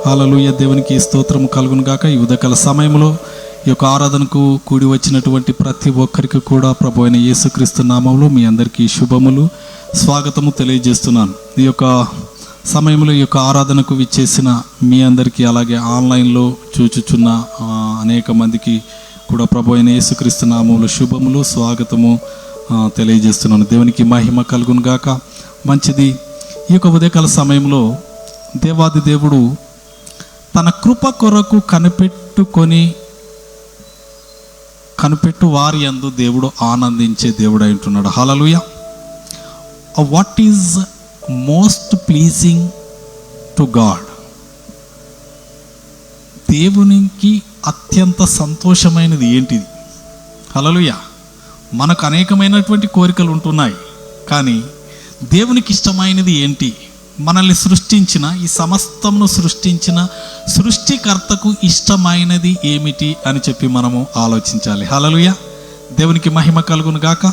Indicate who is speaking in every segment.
Speaker 1: హల్లెలూయా. దేవునికి స్తోత్రము కలుగును గాక. ఈ ఉదయకాల సమయంలో ఈ యొక్క ఆరాధనకు కూడి వచ్చినటువంటి ప్రతి ఒక్కరికి కూడా ప్రభు అయిన యేసుక్రీస్తు నామంలో మీ అందరికీ శుభములు, స్వాగతము తెలియజేస్తున్నాను. ఈ యొక్క సమయంలో ఈ యొక్క ఆరాధనకు విచ్చేసిన మీ అందరికీ, అలాగే ఆన్లైన్లో చూచుచున్న అనేక మందికి కూడా ప్రభు అయిన యేసుక్రీస్తు నామంలో శుభములు, స్వాగతము తెలియజేస్తున్నాను. దేవునికి మహిమ కలుగును గాక. మంచిది. ఈ యొక్క ఉదయకాల సమయంలో దేవాది దేవుడు తన కృప కొరకు కనిపెట్టు వారి యందు దేవుడు ఆనందించే దేవుడు అయి ఉంటున్నాడు. Hallelujah. What is most pleasing to God? దేవునికి అత్యంత సంతోషమైనది ఏంటిది? హల్లెలూయా. మనకు అనేకమైనటువంటి కోరికలు ఉంటున్నాయి, కానీ దేవునికి ఇష్టమైనది ఏంటి? మనల్ని సృష్టించిన, ఈ సమస్తమును సృష్టించిన సృష్టికర్తకు ఇష్టమైనది ఏమిటి అని చెప్పి మనము ఆలోచించాలి. హల్లెలూయా. దేవునికి మహిమ కలుగును గాక.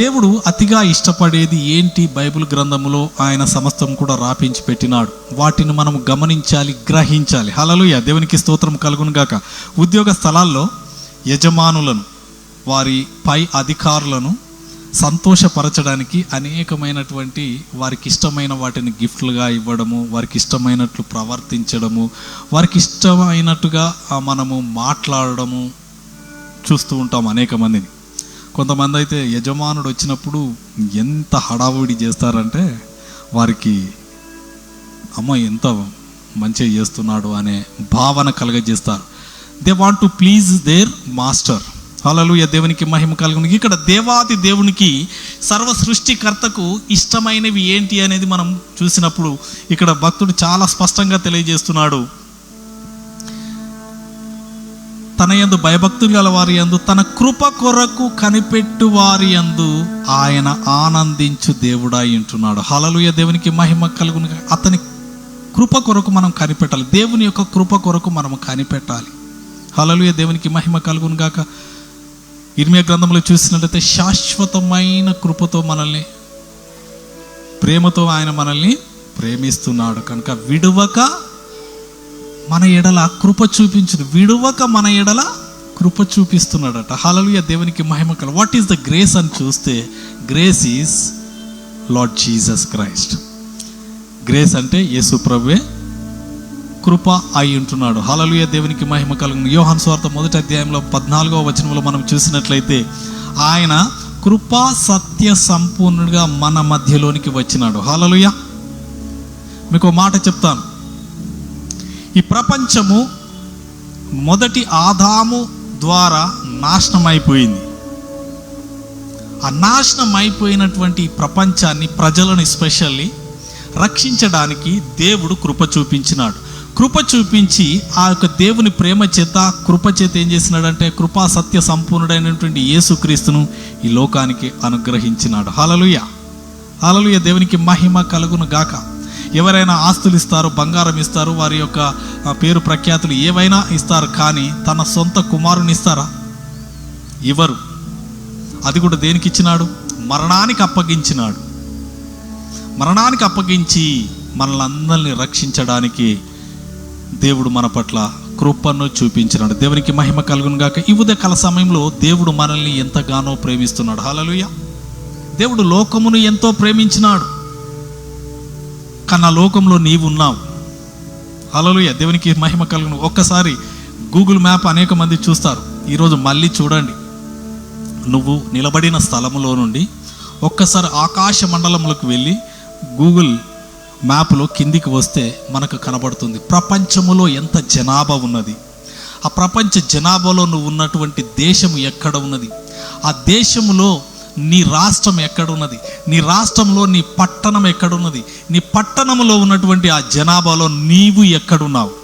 Speaker 1: దేవుడు అతిగా ఇష్టపడేది ఏంటి? బైబిల్ గ్రంథములో ఆయన సమస్తం కూడా రాపించి పెట్టినాడు. వాటిని మనం గమనించాలి, గ్రహించాలి. హల్లెలూయా. దేవునికి స్తోత్రం కలుగును గాక. ఉద్యోగ స్థలాల్లో యజమానులను, వారి పై అధికారులను సంతోషపరచడానికి అనేకమైనటువంటి వారికి ఇష్టమైన వాటిని గిఫ్ట్లుగా ఇవ్వడము, వారికి ఇష్టమైనట్లు ప్రవర్తించడము, వారికి ఇష్టమైనట్టుగా మనము మాట్లాడడము చూస్తూ ఉంటాం అనేక మందిని. కొంతమంది అయితే యజమానుడు వచ్చినప్పుడు ఎంత హడావుడి చేస్తారంటే వారికి అమ్మ ఎంత మంచిగా చేస్తున్నాడు అనే భావన కలుగజేస్తారు. They want to please their master. Hallelujah. దేవునికి మహిమ కలుగును. ఇక్కడ దేవాది దేవునికి, సర్వ సృష్టికర్తకు ఇష్టమైనవి ఏంటి అనేది మనం చూసినప్పుడు ఇక్కడ భక్తుడు చాలా స్పష్టంగా తెలియజేస్తున్నాడు. తన యందు భయభక్తులు గల వారి యందు, తన కృప కొరకు కనిపెట్టు వారి యందు ఆయన ఆనందించు దేవుడాయి ఉంటున్నాడు. హల్లెలూయా. దేవునికి మహిమ కలుగును. అతని కృప కొరకు మనం కనిపెట్టాలి. దేవుని యొక్క కృప కొరకు మనం కనిపెట్టాలి. హల్లెలూయా. దేవునికి మహిమ కలుగును గాక. ఇర్మియా గ్రంథంలో చూసినట్లయితే శాశ్వతమైన కృపతో మనల్ని, ప్రేమతో ఆయన మనల్ని ప్రేమిస్తున్నాడు కనుక విడువక మన ఎడల కృప చూపించును. విడువక మన ఎడల కృప చూపిస్తున్నాడట. హల్లెలూయా. దేవునికి మహిమ కలుగు. వాట్ ఈస్ ద గ్రేస్ అని చూస్తే, grace is lord Jesus Christ. Grace అంటే యేసు ప్రభువే కృప అయి ఉంటున్నాడు. హల్లెలూయా. దేవునికి మహిమ కలుగును. యోహాను సువార్త 1వ అధ్యాయంలో 14వ వచనంలో మనం చూసినట్లయితే ఆయన కృపా సత్య సంపూర్ణుడిగా మన మధ్యలోనికి వచ్చినాడు. హల్లెలూయా. మీకు ఒక మాట చెప్తాను. ఈ ప్రపంచము మొదటి ఆదాము ద్వారా నాశనం అయిపోయింది. ఆ నాశనం అయిపోయినటువంటి ప్రపంచాన్ని, ప్రజలను ఎస్పెషల్లీ రక్షించడానికి దేవుడు కృప చూపించినాడు. కృప చూపించి ఆ యొక్క దేవుని ప్రేమ చేత, కృప చేత ఏం చేసినాడంటే కృపా సత్య సంపూర్ణుడైనటువంటి యేసుక్రీస్తును ఈ లోకానికి అనుగ్రహించినాడు. హల్లెలూయా. హల్లెలూయా. దేవునికి మహిమ కలుగును గాక. ఎవరైనా ఆస్తులు ఇస్తారు, బంగారం ఇస్తారు, వారి యొక్క పేరు ప్రఖ్యాతులు ఏవైనా ఇస్తారు, కానీ తన సొంత కుమారుని ఇస్తారా? ఇవ్వరు. అది కూడా దేనికి ఇచ్చినాడు? మరణానికి అప్పగించినాడు. మరణానికి అప్పగించి మనల్ని అందరినీ రక్షించడానికి దేవుడు మన పట్ల కృపను చూపించినాడు. దేవునికి మహిమ కలుగును గాక. ఈ ఉదయకాల సమయంలో దేవుడు మనల్ని ఎంతగానో ప్రేమిస్తున్నాడు. హల్లెలూయా. దేవుడు లోకమును ఎంతో ప్రేమించినాడు, కానీ ఆ లోకంలో నీవు ఉన్నావు. హల్లెలూయా. దేవునికి మహిమ కలుగును. ఒక్కసారి గూగుల్ మ్యాప్ అనేక మంది చూస్తారు. ఈరోజు మళ్ళీ చూడండి. నువ్వు నిలబడిన స్థలములో నుండి ఒక్కసారి ఆకాశ మండలంలోకి వెళ్ళి గూగుల్ మ్యాప్లో కిందికి వస్తే మనకు కనబడుతుంది ప్రపంచములో ఎంత జనాభా ఉన్నది. ఆ ప్రపంచ జనాభాలో నువ్వు ఉన్నటువంటి దేశం ఎక్కడ ఉన్నది, ఆ దేశంలో నీ రాష్ట్రం ఎక్కడున్నది, నీ రాష్ట్రంలో నీ పట్టణం ఎక్కడున్నది, నీ పట్టణంలో ఉన్నటువంటి ఆ జనాభాలో నీవు ఎక్కడున్నావు.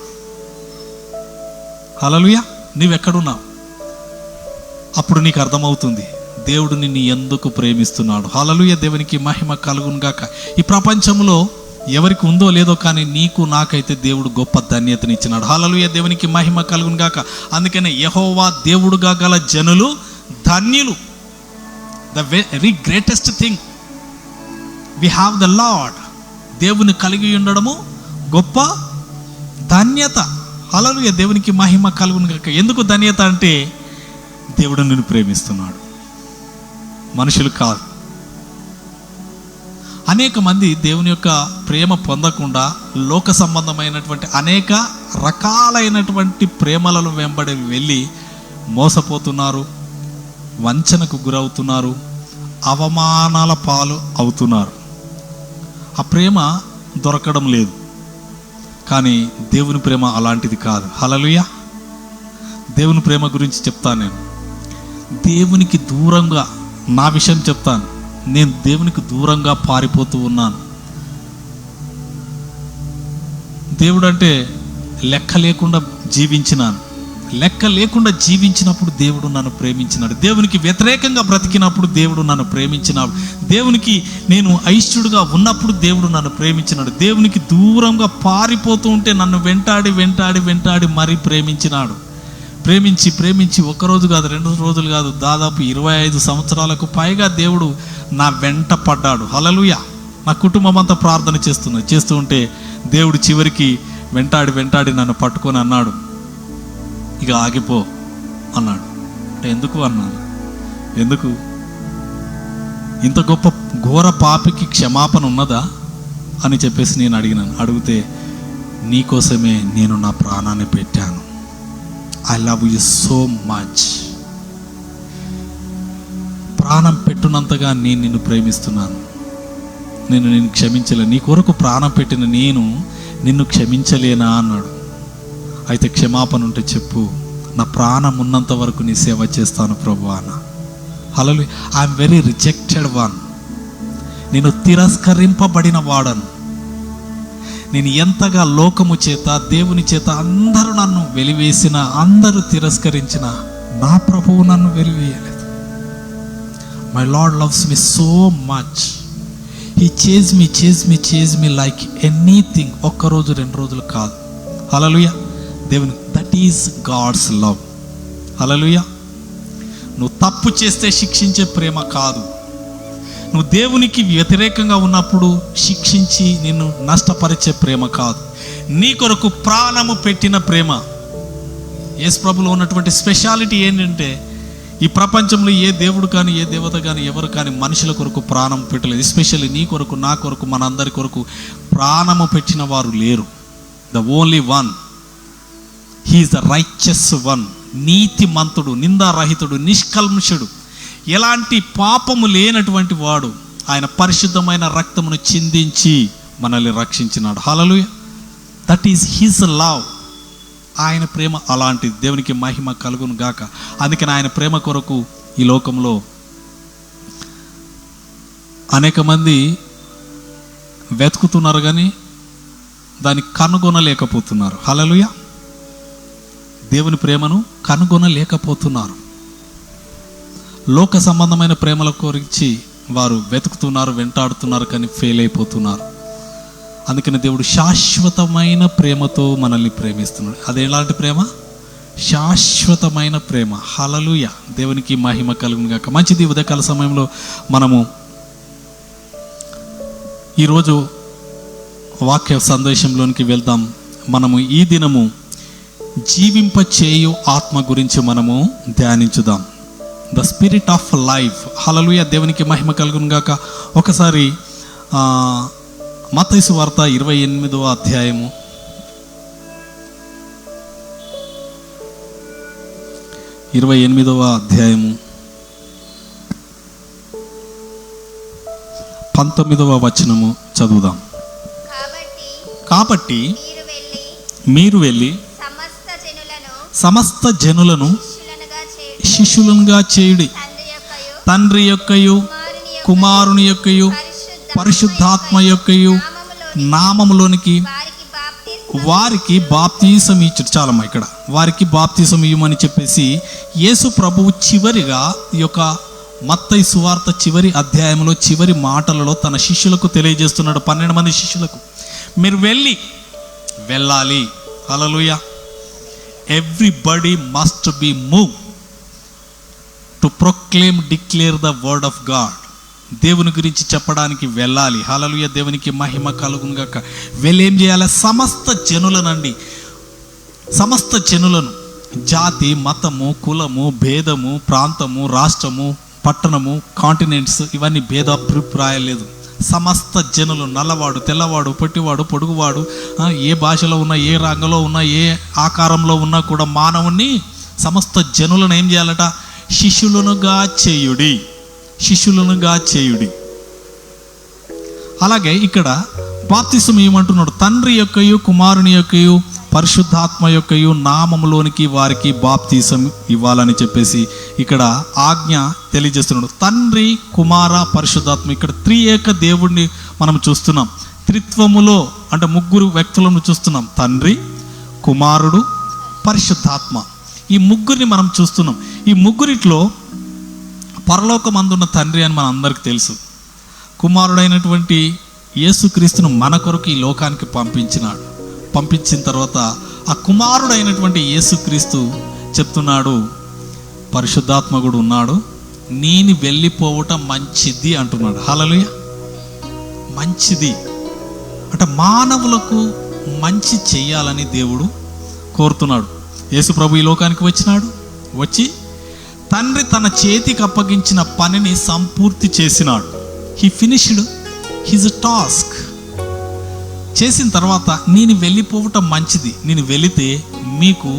Speaker 1: హల్లెలూయా. నీవెక్కడున్నావు? అప్పుడు నీకు అర్థమవుతుంది దేవుడు నిన్ను ఎందుకు ప్రేమిస్తున్నాడు. హల్లెలూయా. దేవునికి మహిమ కలుగును గాక. ఈ ప్రపంచంలో ఎవరికి ఉందో లేదో, కానీ నీకు నాకైతే దేవుడు గొప్ప ధన్యతనిచ్చినాడు. హల్లెలూయా. దేవునికి మహిమ కలుగును గాక. అందుకనే యెహోవా దేవుడుగా గల జనులు ధన్యులు. The very greatest thing we have the Lord, దేవుని కలిగి ఉండడము గొప్ప ధన్యత. హల్లెలూయా, దేవునికి మహిమ కలుగును గాక. ఎందుకు ధన్యత అంటే దేవుడు నిన్ను ప్రేమిస్తున్నాడు, మనుషులు కాదు. అనేక మంది దేవుని యొక్క ప్రేమ పొందకుండా లోక సంబంధమైనటువంటి అనేక రకాలైనటువంటి ప్రేమలను వెంబడి వెళ్ళి మోసపోతున్నారు, వంచనకు గురవుతున్నారు, అవమానాల పాలు అవుతున్నారు. ఆ ప్రేమ దొరకడం లేదు. కానీ దేవుని ప్రేమ అలాంటిది కాదు. హల్లెలూయా, దేవుని ప్రేమ గురించి చెప్తాను. నేను దేవునికి దూరంగా, నా విషయం చెప్తాను, నేను దేవునికి దూరంగా పారిపోతూ ఉన్నాను. దేవుడు అంటే లెక్క లేకుండా జీవించినాను. లెక్క లేకుండా జీవించినప్పుడు దేవుడు నన్ను ప్రేమించినాడు. దేవునికి వ్యతిరేకంగా బ్రతికినప్పుడు దేవుడు నన్ను ప్రేమించినాడు. దేవునికి నేను అయిష్టుడుగా ఉన్నప్పుడు దేవుడు నన్ను ప్రేమించినాడు. దేవునికి దూరంగా పారిపోతూ ఉంటే నన్ను వెంటాడి వెంటాడి వెంటాడి మరీ ప్రేమించినాడు. ప్రేమించి ప్రేమించి ఒక్కరోజు కాదు, 2 రోజులు కాదు, దాదాపు 25 సంవత్సరాలకు పైగా దేవుడు నా వెంట పడ్డాడు. హల్లెలూయా, నా కుటుంబం అంతా ప్రార్థన చేస్తూ ఉంటే దేవుడు చివరికి వెంటాడి వెంటాడి నన్ను పట్టుకొని అన్నాడు, ఇక ఆగిపో అన్నాడు. ఎందుకు అన్నాను? ఎందుకు? ఇంత గొప్ప ఘోర పాపికి క్షమాపణ ఉన్నదా అని చెప్పేసి నేను అడిగినాను. అడిగితే, నీకోసమే నేను నా ప్రాణాన్ని పెట్టాను. I love you so much. ప్రాణం పెట్టునంతగా నేను నిన్ను ప్రేమిస్తున్నాను. నేను నిన్ను క్షమించలేను. నీ కొరకు ప్రాణం పెట్టిన నేను నిన్ను క్షమించలేనా అన్నాడు. అయితే క్షమాపణ ఉంటే చెప్పు, నా ప్రాణం ఉన్నంత వరకు నీ సేవ చేస్తాను ప్రభు అన్న. హల్లెలూయా, ఐఎమ్ వెరీ రిజెక్టెడ్ వన్. నేను తిరస్కరింపబడిన వాడను. నేను ఎంతగా లోకము చేత, దేవుని చేత అందరూ నన్ను వెలివేసిన, అందరూ తిరస్కరించిన, నా ప్రభువు నన్ను వెలివేయలేదు. My Lord loves me so much. He chase me like anything. ఒక్కరోజు 2 రోజులు కాదు. హల్లెలూయా, దేవుని, that is God's love. Hallelujah, నువ్వు తప్పు చేస్తే శిక్షించే ప్రేమ కాదు. నువ్వు దేవునికి వ్యతిరేకంగా ఉన్నప్పుడు శిక్షించి నిన్ను నష్టపరిచే ప్రేమ కాదు. నీ కొరకు ప్రాణము పెట్టిన ప్రేమ. యేసు ప్రభులో ఉన్నటువంటి స్పెషాలిటీ ఏంటంటే, ఈ ప్రపంచంలో ఏ దేవుడు కానీ, ఏ దేవత కానీ, ఎవరు కానీ మనుషుల కొరకు ప్రాణం పెట్టలేదు. ఎస్పెషల్లీ నీ కొరకు, నా కొరకు, మనందరి కొరకు ప్రాణము పెట్టిన వారు లేరు. The only one, he is the righteous one. నీతిమంతుడు, నిందారహితుడు, నిష్కల్మషుడు, ఎలాంటి పాపము లేనటువంటి వాడు. ఆయన పరిశుద్ధమైన రక్తమును చిందించి మనల్ని రక్షించినాడు. హల్లెలూయా, దట్ ఈజ్ హిస్ లవ్. ఆయన ప్రేమ అలాంటిది. దేవునికి మహిమ కలుగును గాక. అందుకని ఆయన ప్రేమ కొరకు ఈ లోకంలో అనేక మంది వెతుకుతున్నారు, కానీ దాన్ని కనుగొనలేకపోతున్నారు. హల్లెలూయా, దేవుని ప్రేమను కనుగొనలేకపోతున్నారు. లోక సంబంధమైన ప్రేమల గురించి వారు వెతుకుతున్నారు, వెంటాడుతున్నారు, కానీ ఫెయిల్ అయిపోతున్నారు. అందుకని దేవుడు శాశ్వతమైన ప్రేమతో మనల్ని ప్రేమిస్తున్నాడు. అదేలాంటి ప్రేమ? శాశ్వతమైన ప్రేమ. హల్లెలూయా, దేవునికి మహిమ కలుగును గాక. మంచిది, ఉదయకాల సమయంలో మనము ఈరోజు వాక్య సందేశంలోనికి వెళ్దాం. మనము ఈ దినము జీవింపచేయు ఆత్మ గురించి మనము ధ్యానించుదాం. The spirit of life. Hallelujah, దేవునికి మహిమ కలుగును గాక. ఒకసారి మత్తయి సువార్త 28వ అధ్యాయము 19వ వచనము చదువుదాం. కాబట్టి మీరు వెళ్ళి సమస్త జనులను శిష్యులుగా చేయుడి. తండ్రి యొక్కయు, కుమారుని యొక్కయు, పరిశుద్ధాత్మ యొక్కయు నామములోనికి వారికి బాప్తీసం ఇచ్చుడు. చాలమ్మా, ఇక్కడ వారికి బాప్తీసం ఇవ్వమని చెప్పేసి యేసు ప్రభువు చివరిగా ఈ యొక్క మత్తయి సువార్త చివరి అధ్యాయంలో చివరి మాటలలో తన శిష్యులకు తెలియజేస్తున్నాడు. 12 మంది శిష్యులకు, మీరు వెళ్ళాలి. Hallelujah, everybody must be move to proclaim, declare the word of God. దేవుని గురించి చెప్పడానికి వెళ్ళాలి. హల్లెలూయా, దేవునికి మహిమ కలుగును గాక. వెళ్ళి ఏం చేయాలి? సమస్త జనులను జాతి, మతము, కులము, భేదము, ప్రాంతము, రాష్ట్రము, పట్టణము, కాంటినెంట్స్ ఇవన్నీ భేదాభిప్రాయం లేదు. సమస్త జనులు, నల్లవాడు, తెల్లవాడు, పొట్టివాడు, పొడుగువాడు, ఏ భాషలో ఉన్నా, ఏ రంగంలో ఉన్నా, ఏ ఆకారంలో ఉన్నా కూడా మానవుణ్ణి, సమస్త జనులను ఏం చేయాలట? శిష్యులనుగా చేయుడి. అలాగే ఇక్కడ బాప్తిసం ఏమంటున్నాడు? తండ్రి యొక్కయు కుమారుని యొక్కయు పరిశుద్ధాత్మ యొక్కయు నామములోనికి వారికి బాప్తిసం ఇవ్వాలని చెప్పేసి ఇక్కడ ఆజ్ఞ తెలియజేస్తున్నాడు. తండ్రి, కుమార, పరిశుద్ధాత్మ. ఇక్కడ త్రియేక దేవుడిని మనం చూస్తున్నాం. త్రిత్వములో అంటే ముగ్గురు వ్యక్తులను చూస్తున్నాం. తండ్రి, కుమారుడు, పరిశుద్ధాత్మ. ఈ ముగ్గురిని మనం చూస్తున్నాం. ఈ ముగ్గురిట్లో పరలోకమందున్న తండ్రి అని మన అందరికీ తెలుసు. కుమారుడైనటువంటి యేసుక్రీస్తును మన కొరకు ఈ లోకానికి పంపించిన తర్వాత ఆ కుమారుడైనటువంటి యేసుక్రీస్తు చెప్తున్నాడు, పరిశుద్ధాత్మ కూడా ఉన్నాడు, నేను వెళ్ళిపోవటం మంచిది అంటున్నాడు. హల్లెలూయా, మంచిది అంటే మానవులకు మంచి చెయ్యాలని దేవుడు కోరుతున్నాడు. యేసు ప్రభు ఈ లోకానికి వచ్చి తండ్రి తన చేతికి అప్పగించిన పనిని సంపూర్తి చేసినాడు. He finished his task. చేసిన తర్వాత నేను వెళ్ళిపోవటం మంచిది, నేను వెళితే మీకు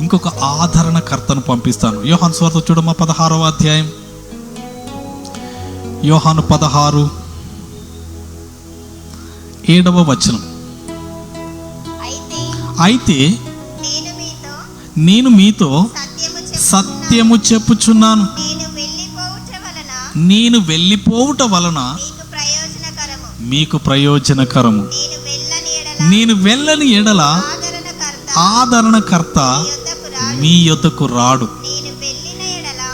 Speaker 1: ఇంకొక ఆదరణకర్తను పంపిస్తాను. యోహాను సువార్త చూడమ్మా, 16వ అధ్యాయం. యోహాను 16:7 వచనం. అయితే నేను మీతో సత్యము చెప్పుచున్నాను, నేను వెళ్ళిపోవుట వలన మీకు ప్రయోజనకరము. నేను వెళ్ళని ఎడల ఆదరణకర్త మీ యొద్దకు రాడు.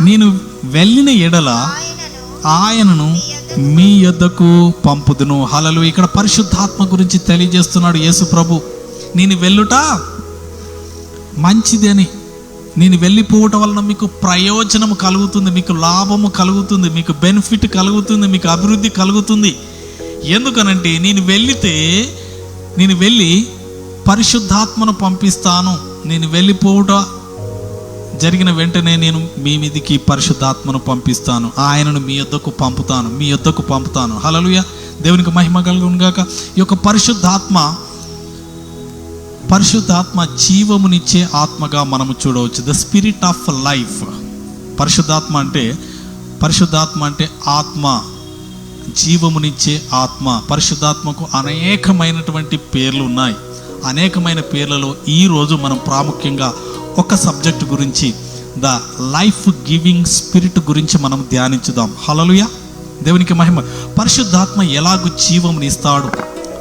Speaker 1: నేను వెళ్ళిన ఎడల ఆయనను మీ యొద్దకు పంపుదును. హల్లెలూయా. ఇక్కడ పరిశుద్ధాత్మ గురించి తెలియజేస్తున్నాడు యేసు ప్రభు. నేను వెళ్ళుట మంచిదని, నేను వెళ్ళిపోవటం వలన మీకు ప్రయోజనం కలుగుతుంది, మీకు లాభము కలుగుతుంది, మీకు బెనిఫిట్ కలుగుతుంది, మీకు అభివృద్ధి కలుగుతుంది. ఎందుకనంటే నేను వెళ్ళి పరిశుద్ధాత్మను పంపిస్తాను. నేను వెళ్ళిపోవట జరిగిన వెంటనే నేను మీ మీదికి పరిశుద్ధాత్మను పంపిస్తాను, ఆయనను మీ యొద్దకు పంపుతాను. హల్లెలూయా, దేవునికి మహిమ కలుగును గాక. ఈ యొక్క పరిశుద్ధాత్మ జీవమునిచ్చే ఆత్మగా మనము చూడవచ్చు. The spirit of life. పరిశుద్ధాత్మ అంటే ఆత్మ, జీవమునిచ్చే ఆత్మ. పరిశుద్ధాత్మకు అనేకమైనటువంటి పేర్లు ఉన్నాయి. అనేకమైన పేర్లలో ఈరోజు మనం ప్రాముఖ్యంగా ఒక సబ్జెక్ట్ గురించి, ద లైఫ్ గివింగ్ స్పిరిట్ గురించి మనం ధ్యానించుదాం. హల్లెలూయా, దేవునికి మహిమ. పరిశుద్ధాత్మ ఎలాగూ జీవమునిస్తాడు,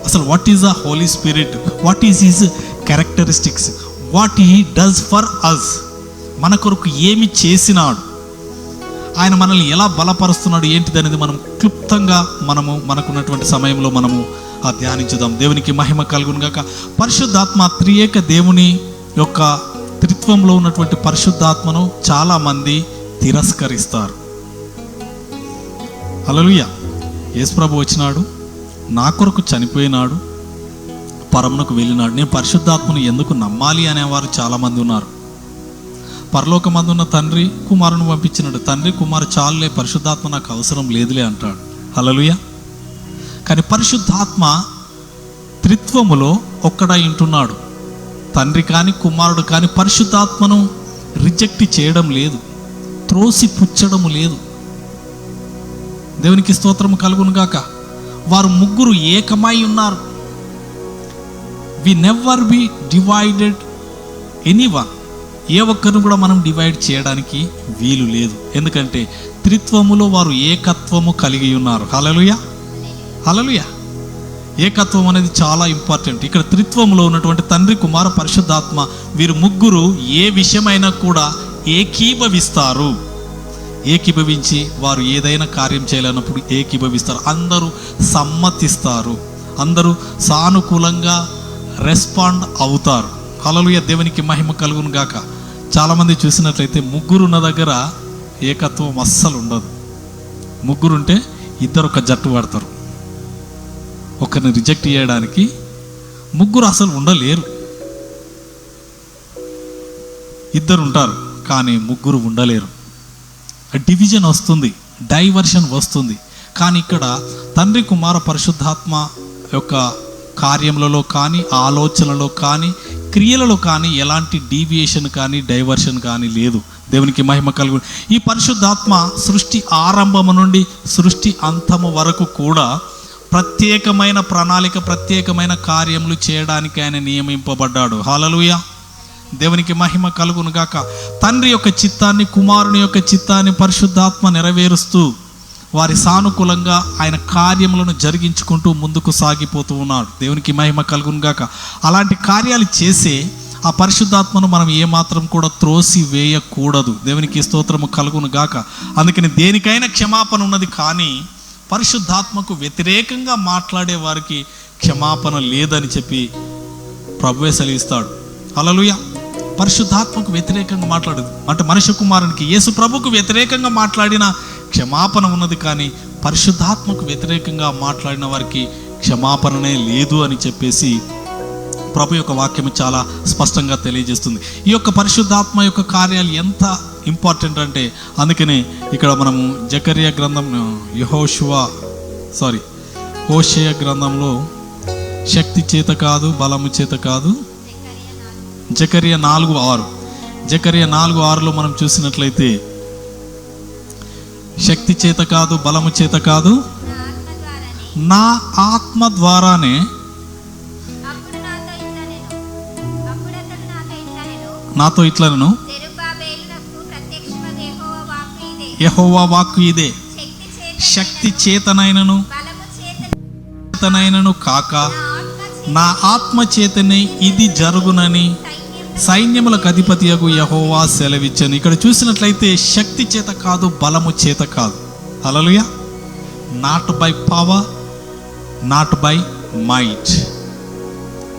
Speaker 1: అసలు what is the Holy Spirit, what is his characteristics, what he does for us, మన కొరకు ఏమి చేసినాడు, ఆయన మనల్ని ఎలా బలపరుస్తున్నాడు, ఏంటిది అనేది మనం క్లుప్తంగా మనకున్నటువంటి సమయంలో మనము ధ్యానించుదాం. దేవునికి మహిమ కలుగును గాక. పరిశుద్ధాత్మ, త్రియేక దేవుని యొక్క త్రిత్వంలో ఉన్నటువంటి పరిశుద్ధాత్మను చాలామంది తిరస్కరిస్తారు. హల్లెలూయా. యేసు ప్రభు వచ్చినాడు, నా కొరకు చనిపోయినాడు, పరమునకు వెళ్ళినాడు, నేను పరిశుద్ధాత్మను ఎందుకు నమ్మాలి అనేవారు చాలామంది ఉన్నారు. పరలోకమందు ఉన్న తండ్రి కుమారుని పంపించినాడు, తండ్రి కుమారు చాలులే, పరిశుద్ధాత్మ నాకు అవసరం లేదులే అంటాడు. హల్లెలూయా. కానీ పరిశుద్ధాత్మ త్రిత్వములో ఒక్కడై ఉంటున్నాడు. తండ్రి కానీ కుమారుడు కానీ పరిశుద్ధాత్మను రిజెక్ట్ చేయడం లేదు, త్రోసి పుచ్చడము లేదు. దేవునికి స్తోత్రము కలుగును గాక. వారు ముగ్గురు ఏకమై ఉన్నారు. We never be divided anyone. ఏ ఒక్కరిని కూడా మనం డివైడ్ చేయడానికి వీలు లేదు. ఎందుకంటే త్రిత్వములో వారు ఏకత్వము కలిగి ఉన్నారు. హల్లెలూయా, హల్లెలూయా. ఏకత్వం అనేది చాలా ఇంపార్టెంట్. ఇక్కడ త్రిత్వంలో ఉన్నటువంటి తండ్రి, కుమార, పరిశుద్ధాత్మ వీరు ముగ్గురు ఏ విషయమైనా కూడా ఏకీభవిస్తారు. ఏకీభవించి వారు ఏదైనా కార్యం చేయాలన్నప్పుడు ఏకీభవిస్తారు. అందరూ సమ్మతిస్తారు, అందరూ సానుకూలంగా రెస్పాండ్ అవుతారు. హల్లెలూయా, దేవునికి మహిమ కలుగును గాక. చాలామంది చూసినట్లయితే ముగ్గురున్న దగ్గర ఏకత్వం అస్సలు ఉండదు. ముగ్గురుంటే ఇద్దరు ఒక జట్టు పడతారు. ఒకరిని రిజెక్ట్ చేయడానికి ముగ్గురు అసలు ఉండలేరు. ఇద్దరు ఉంటారు కానీ ముగ్గురు ఉండలేరు. డివిజన్ వస్తుంది, డైవర్షన్ వస్తుంది. కానీ ఇక్కడ తండ్రి కుమార పరిశుద్ధాత్మ యొక్క కార్యములలో కానీ, ఆలోచనలో కానీ, క్రియలలో కానీ ఎలాంటి డీవియేషన్ కానీ, డైవర్షన్ కానీ లేదు. దేవునికి మహిమ కలుగు. ఈ పరిశుద్ధాత్మ సృష్టి ఆరంభము నుండి సృష్టి అంతము వరకు కూడా ప్రత్యేకమైన ప్రణాళిక, ప్రత్యేకమైన కార్యములు చేయడానికి ఆయన నియమింపబడ్డాడు. హల్లెలూయా. దేవునికి మహిమ కలుగును గాక. తండ్రి యొక్క చిత్తాన్ని, కుమారుని యొక్క చిత్తాన్ని పరిశుద్ధాత్మ నెరవేరుస్తూ వారి సానుకూలంగా ఆయన కార్యములను జరిగించుకుంటూ ముందుకు సాగిపోతూ ఉన్నాడు. దేవునికి మహిమ కలుగును గాక. అలాంటి కార్యాలు చేసే ఆ పరిశుద్ధాత్మను మనం ఏమాత్రం కూడా త్రోసి వేయకూడదు. దేవునికి స్తోత్రము కలుగును గాక. అందుకని దేనికైనా క్షమాపణ ఉన్నది, కానీ పరిశుద్ధాత్మకు వ్యతిరేకంగా మాట్లాడే వారికి క్షమాపణ లేదని చెప్పి ప్రభువే సెలవిస్తాడు. హల్లెలూయా. పరిశుద్ధాత్మకు వ్యతిరేకంగా మాట్లాడదు అంటే మనుష్య కుమారునికి, యేసు ప్రభుకు వ్యతిరేకంగా మాట్లాడిన క్షమాపణ ఉన్నది, కానీ పరిశుద్ధాత్మకు వ్యతిరేకంగా మాట్లాడిన వారికి క్షమాపణనే లేదు అని చెప్పేసి ప్రభు యొక్క వాక్యం చాలా స్పష్టంగా తెలియజేస్తుంది. ఈ యొక్క పరిశుద్ధాత్మ యొక్క కార్యాలు ఎంత ఇంపార్టెంట్ అంటే, అందుకనే ఇక్కడ మనము జకరియా గ్రంథం, హోషేయ గ్రంథంలో శక్తి చేత కాదు, బలము చేత కాదు, జకరియా 4:6, జకరియా 4:6లో మనం చూసినట్లయితే శక్తి చేత కాదు, బలము చేత కాదు, నా ఆత్మ ద్వారానే నాతో ఇట్లనను, యెహోవా వాక్కు ఇదే, శక్తి చేతనైనను కాక నా ఆత్మ చేతనే ఇది జరుగునని సైన్యములకు అధిపతియగు యెహోవా సెలవిచ్చను. ఇక్కడ చూసినట్లయితే శక్తి చేత కాదు, బలము చేత కాదు. Hallelujah. Not by power, not by might.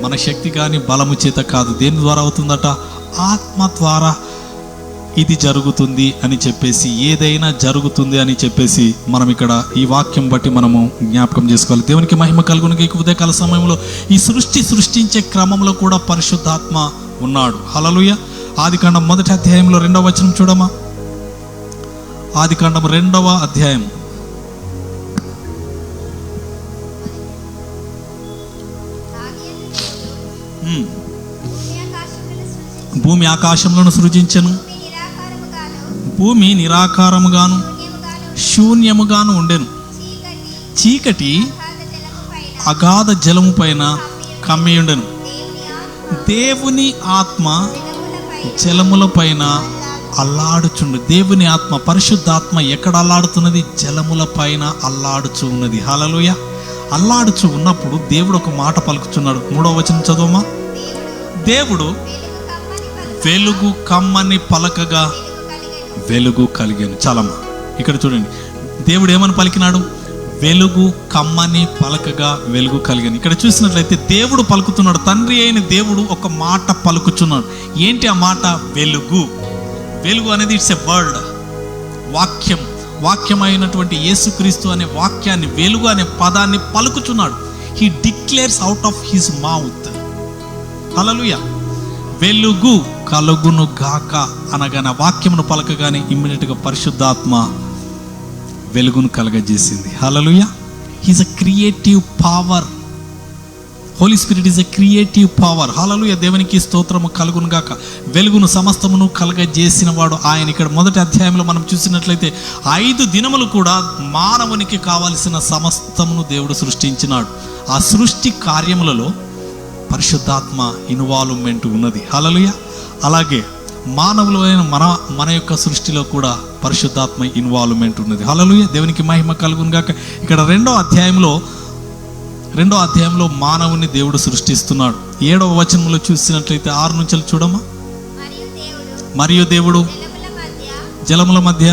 Speaker 1: మన శక్తి కానీ బలము చేత కాదు. దేని ద్వారా అవుతుందట? ఆత్మ ద్వారా ఇది జరుగుతుంది అని చెప్పేసి, ఏదైనా జరుగుతుంది అని చెప్పేసి మనం ఇక్కడ ఈ వాక్యం బట్టి మనము జ్ఞాపకం చేసుకోవాలి. దేవునికి మహిమ కలుగును. ఉదయకాల సమయంలో ఈ సృష్టించే క్రమంలో కూడా పరిశుద్ధాత్మ ఉన్నాడు. హల్లెలూయా. ఆదికాండం 1వ అధ్యాయంలో 2వ వచనం చూడమా. ఆదికాండం 2వ అధ్యాయం భూమి ఆకాశములను సృజించెను, భూమి నిరాకారముగాను శూన్యముగాను ఉండెను, చీకటి అగాధ జలము పైన కమ్మియుండెను. దేవుని ఆత్మ జలముల పైన అల్లాడుచుండు. దేవుని ఆత్మ, పరిశుద్ధాత్మ ఎక్కడ అల్లాడుతున్నది? జలముల పైన అల్లాడుచు ఉన్నది. హల్లెలూయా. అల్లాడుచు ఉన్నప్పుడు దేవుడు ఒక మాట పలుకుచున్నాడు. 3వ వచనం చదవమా. దేవుడు వెలుగు కమ్మని పలకగా వెలుగు కలిగాను. చాలమ్మా, ఇక్కడ చూడండి. దేవుడు ఏమని పలికినాడు? వెలుగు కమ్మని పలకగా వెలుగు కలిగాను. ఇక్కడ చూసినట్లయితే దేవుడు పలుకుతున్నాడు. తండ్రి అయిన దేవుడు ఒక మాట పలుకుచున్నాడు. ఏంటి ఆ మాట? వెలుగు. వెలుగు అనేది ఇట్స్ ఎ వర్డ్, వాక్యం. వాక్యం అయినటువంటి యేసుక్రీస్తు అనే వాక్యాన్ని, వెలుగు అనే పదాన్ని పలుకుచున్నాడు. He declares out of his mouth. Hallelujah. వెలుగు కలుగును గాక అనగానే, వాక్యమును పలకగానే ఇమ్మీడియట్గా పరిశుద్ధాత్మ వెలుగును కలగజేసింది. Hallelujah. He's a creative power. Holy Spirit is a creative power. Hallelujah. దేవునికి స్తోత్రము కలుగును గాక. వెలుగును సమస్తమును కలగజేసిన వాడు ఆయన. ఇక్కడ 1వ అధ్యాయంలో మనం చూసినట్లయితే 5 దినములు కూడా మానవునికి కావలసిన సమస్తమును దేవుడు సృష్టించినాడు. ఆ సృష్టి కార్యములలో పరిశుద్ధాత్మ ఇన్వాల్వ్మెంట్ ఉన్నది. హల్లెలూయా. అలాగే మానవులైన మన యొక్క సృష్టిలో కూడా పరిశుద్ధాత్మ ఇన్వాల్వ్మెంట్ ఉన్నది. హల్లెలూయా. దేవునికి మహిమ కలుగును గాక. ఇక్కడ 2వ అధ్యాయంలో మానవుని దేవుడు సృష్టిస్తున్నాడు. 7వ వచనంలో చూసినట్లయితే 6 నుంచి చూడమా. మరియు దేవుడు జలముల మధ్య,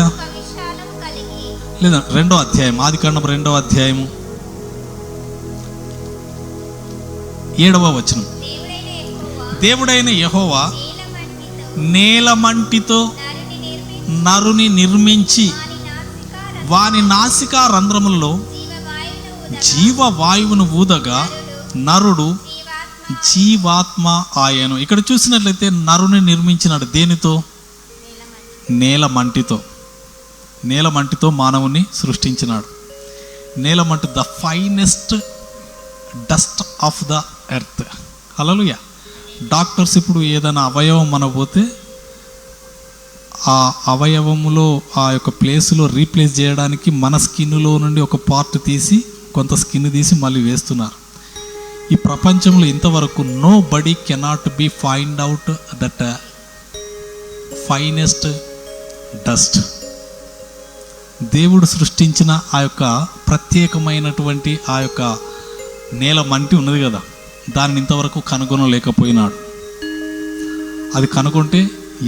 Speaker 1: లేదా 2వ అధ్యాయం, ఆదికాండం 2వ అధ్యాయము 7వ వచనం. దేవుడైన యెహోవా నేలమంటితో నరుని నిర్మించి వాని నాసికా రంధ్రములలో జీవవాయువును ఊదగా నరుడు జీవాత్మ ఆయను. ఇక్కడ చూసినట్లయితే నరుని నిర్మించినాడు దేనితో? నేలమంటితో మానవుని సృష్టించినాడు. నేలమంటి the finest dust of the earth. Hallelujah. Doctors ఇప్పుడు ఏదైనా అవయవం మనపోతే ఆ అవయవములో ఆ యొక్క ప్లేస్లో రీప్లేస్ చేయడానికి మన స్కిన్లో నుండి ఒక పార్ట్ తీసి కొంత స్కిన్ తీసి మళ్ళీ వేస్తున్నారు. ఈ ప్రపంచంలో ఇంతవరకు nobody cannot be find out that finest dust. దేవుడు సృష్టించిన ఆ యొక్క ప్రత్యేకమైనటువంటి ఆ యొక్క నేల మంటి ఉన్నది కదా, దాన్ని ఇంతవరకు కనుగొనలేకపోయినాడు. అది కనుగొంటే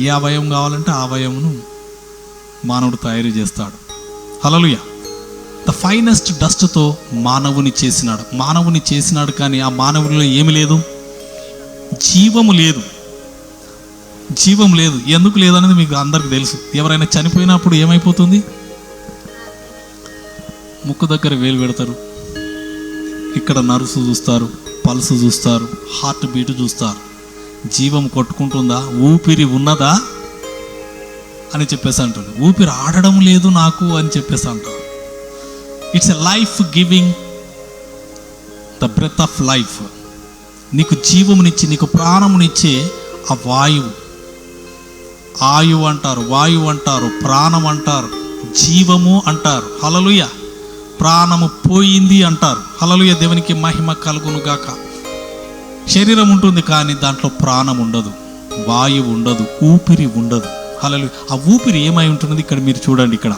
Speaker 1: ఏ అవయవం కావాలంటే ఆ అవయమును మానవుడు తయారు చేస్తాడు. హల్లెలూయా. ద ఫైనెస్ట్ డస్ట్తో మానవుని చేసినాడు. కానీ ఆ మానవునిలో ఏమి లేదు? జీవము లేదు. ఎందుకు లేదనేది మీకు అందరికి తెలుసు. ఎవరైనా చనిపోయినప్పుడు ఏమైపోతుంది? ముక్కు దగ్గర వేలు పెడతారు, ఇక్కడ నర్సు చూస్తారు, పల్స్ చూస్తారు, హార్ట్ బీట్ చూస్తారు. జీవం కొట్టుకుంటుందా, ఊపిరి ఉన్నదా అని చెప్పేసి అంటుంది. ఊపిరి ఆడడం లేదు నాకు అని చెప్పేసి అంటారు. It's a life giving, the breath of life. నీకు జీవమునిచ్చి నీకు ప్రాణమునిచ్చే ఆ ఆయువు అంటారు, వాయువు అంటారు, ప్రాణం అంటారు, జీవము అంటారు. హల్లెలూయా. ప్రాణము పోయింది అంటారు. హల్లెలూయా. దేవునికి మహిమ కలుగును గాక. శరీరం ఉంటుంది కానీ దాంట్లో ప్రాణం ఉండదు, వాయువు ఉండదు, ఊపిరి ఉండదు. హల్లెలూయా. ఆ ఊపిరి ఏమై ఉంటున్నది ఇక్కడ మీరు చూడండి. ఇక్కడ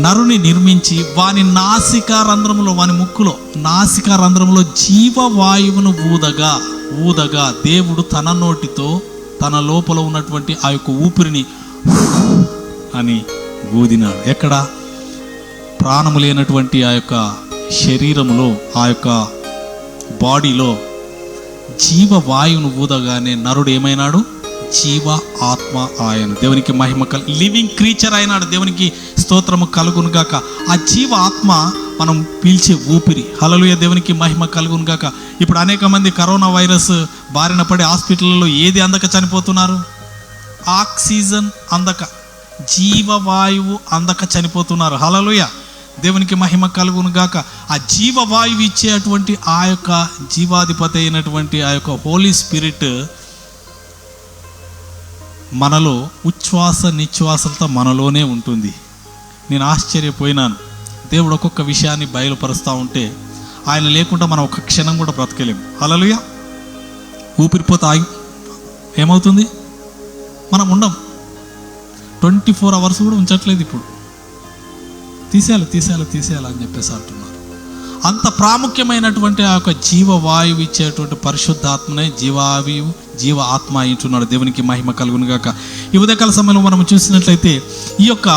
Speaker 1: నరుని నిర్మించి వాని నాసికా రంధ్రములో, వాని ముక్కులో నాసికా రంధ్రములో జీవవాయువును ఊదగా దేవుడు తన నోటితో తన లోపల ఉన్నటువంటి ఆ యొక్క ఊపిరిని అని ఊదినాడు. ఎక్కడ? ప్రాణము లేనటువంటి ఆ యొక్క శరీరములో, ఆ యొక్క బాడీలో జీవవాయువును ఊదగానే నరుడు ఏమైనాడు? జీవ ఆత్మ ఆయన. దేవునికి మహిమ లివింగ్ క్రీచర్ అయినాడు. దేవునికి స్తోత్రము కలుగును గాక. ఆ జీవ ఆత్మ మనం పీల్చే ఊపిరి. హల్లెలూయా. దేవునికి మహిమ కలుగును గాక. ఇప్పుడు అనేక మంది కరోనా వైరస్ బారిన పడి హాస్పిటల్లో ఏది అందక చనిపోతున్నారు? ఆక్సిజన్ అందక, జీవవాయువు అందక చనిపోతున్నారు. హల్లెలూయా. దేవునికి మహిమ కలుగును గాక. ఆ జీవవాయువు ఇచ్చేటువంటి ఆ యొక్క జీవాధిపతి అయినటువంటి ఆ యొక్క హోలీ స్పిరిట్ మనలో ఉచ్ఛ్వాస నిశ్వాసలతో మనలోనే ఉంటుంది. నేను ఆశ్చర్యపోయినాను. దేవుడు ఒక్కొక్క విషయాన్ని బయలుపరుస్తూ ఉంటే ఆయన లేకుండా మనం ఒక్క క్షణం కూడా బ్రతకలేము. హల్లెలూయా. ఊపిరిపోతే ఏమవుతుంది? మనం ఉండం. 24 hours కూడా ఉంచట్లేదు. ఇప్పుడు తీసేయాలి అని చెప్పేసి అంటున్నారు. అంత ప్రాముఖ్యమైనటువంటి ఆ యొక్క జీవవాయువు ఇచ్చేటువంటి పరిశుద్ధాత్మనే జీవ ఆత్మ అంటున్నాడు. దేవునికి మహిమ కలుగును గాక. ఈ ఉదయకాల సమయంలో మనం చూసినట్లయితే ఈ యొక్క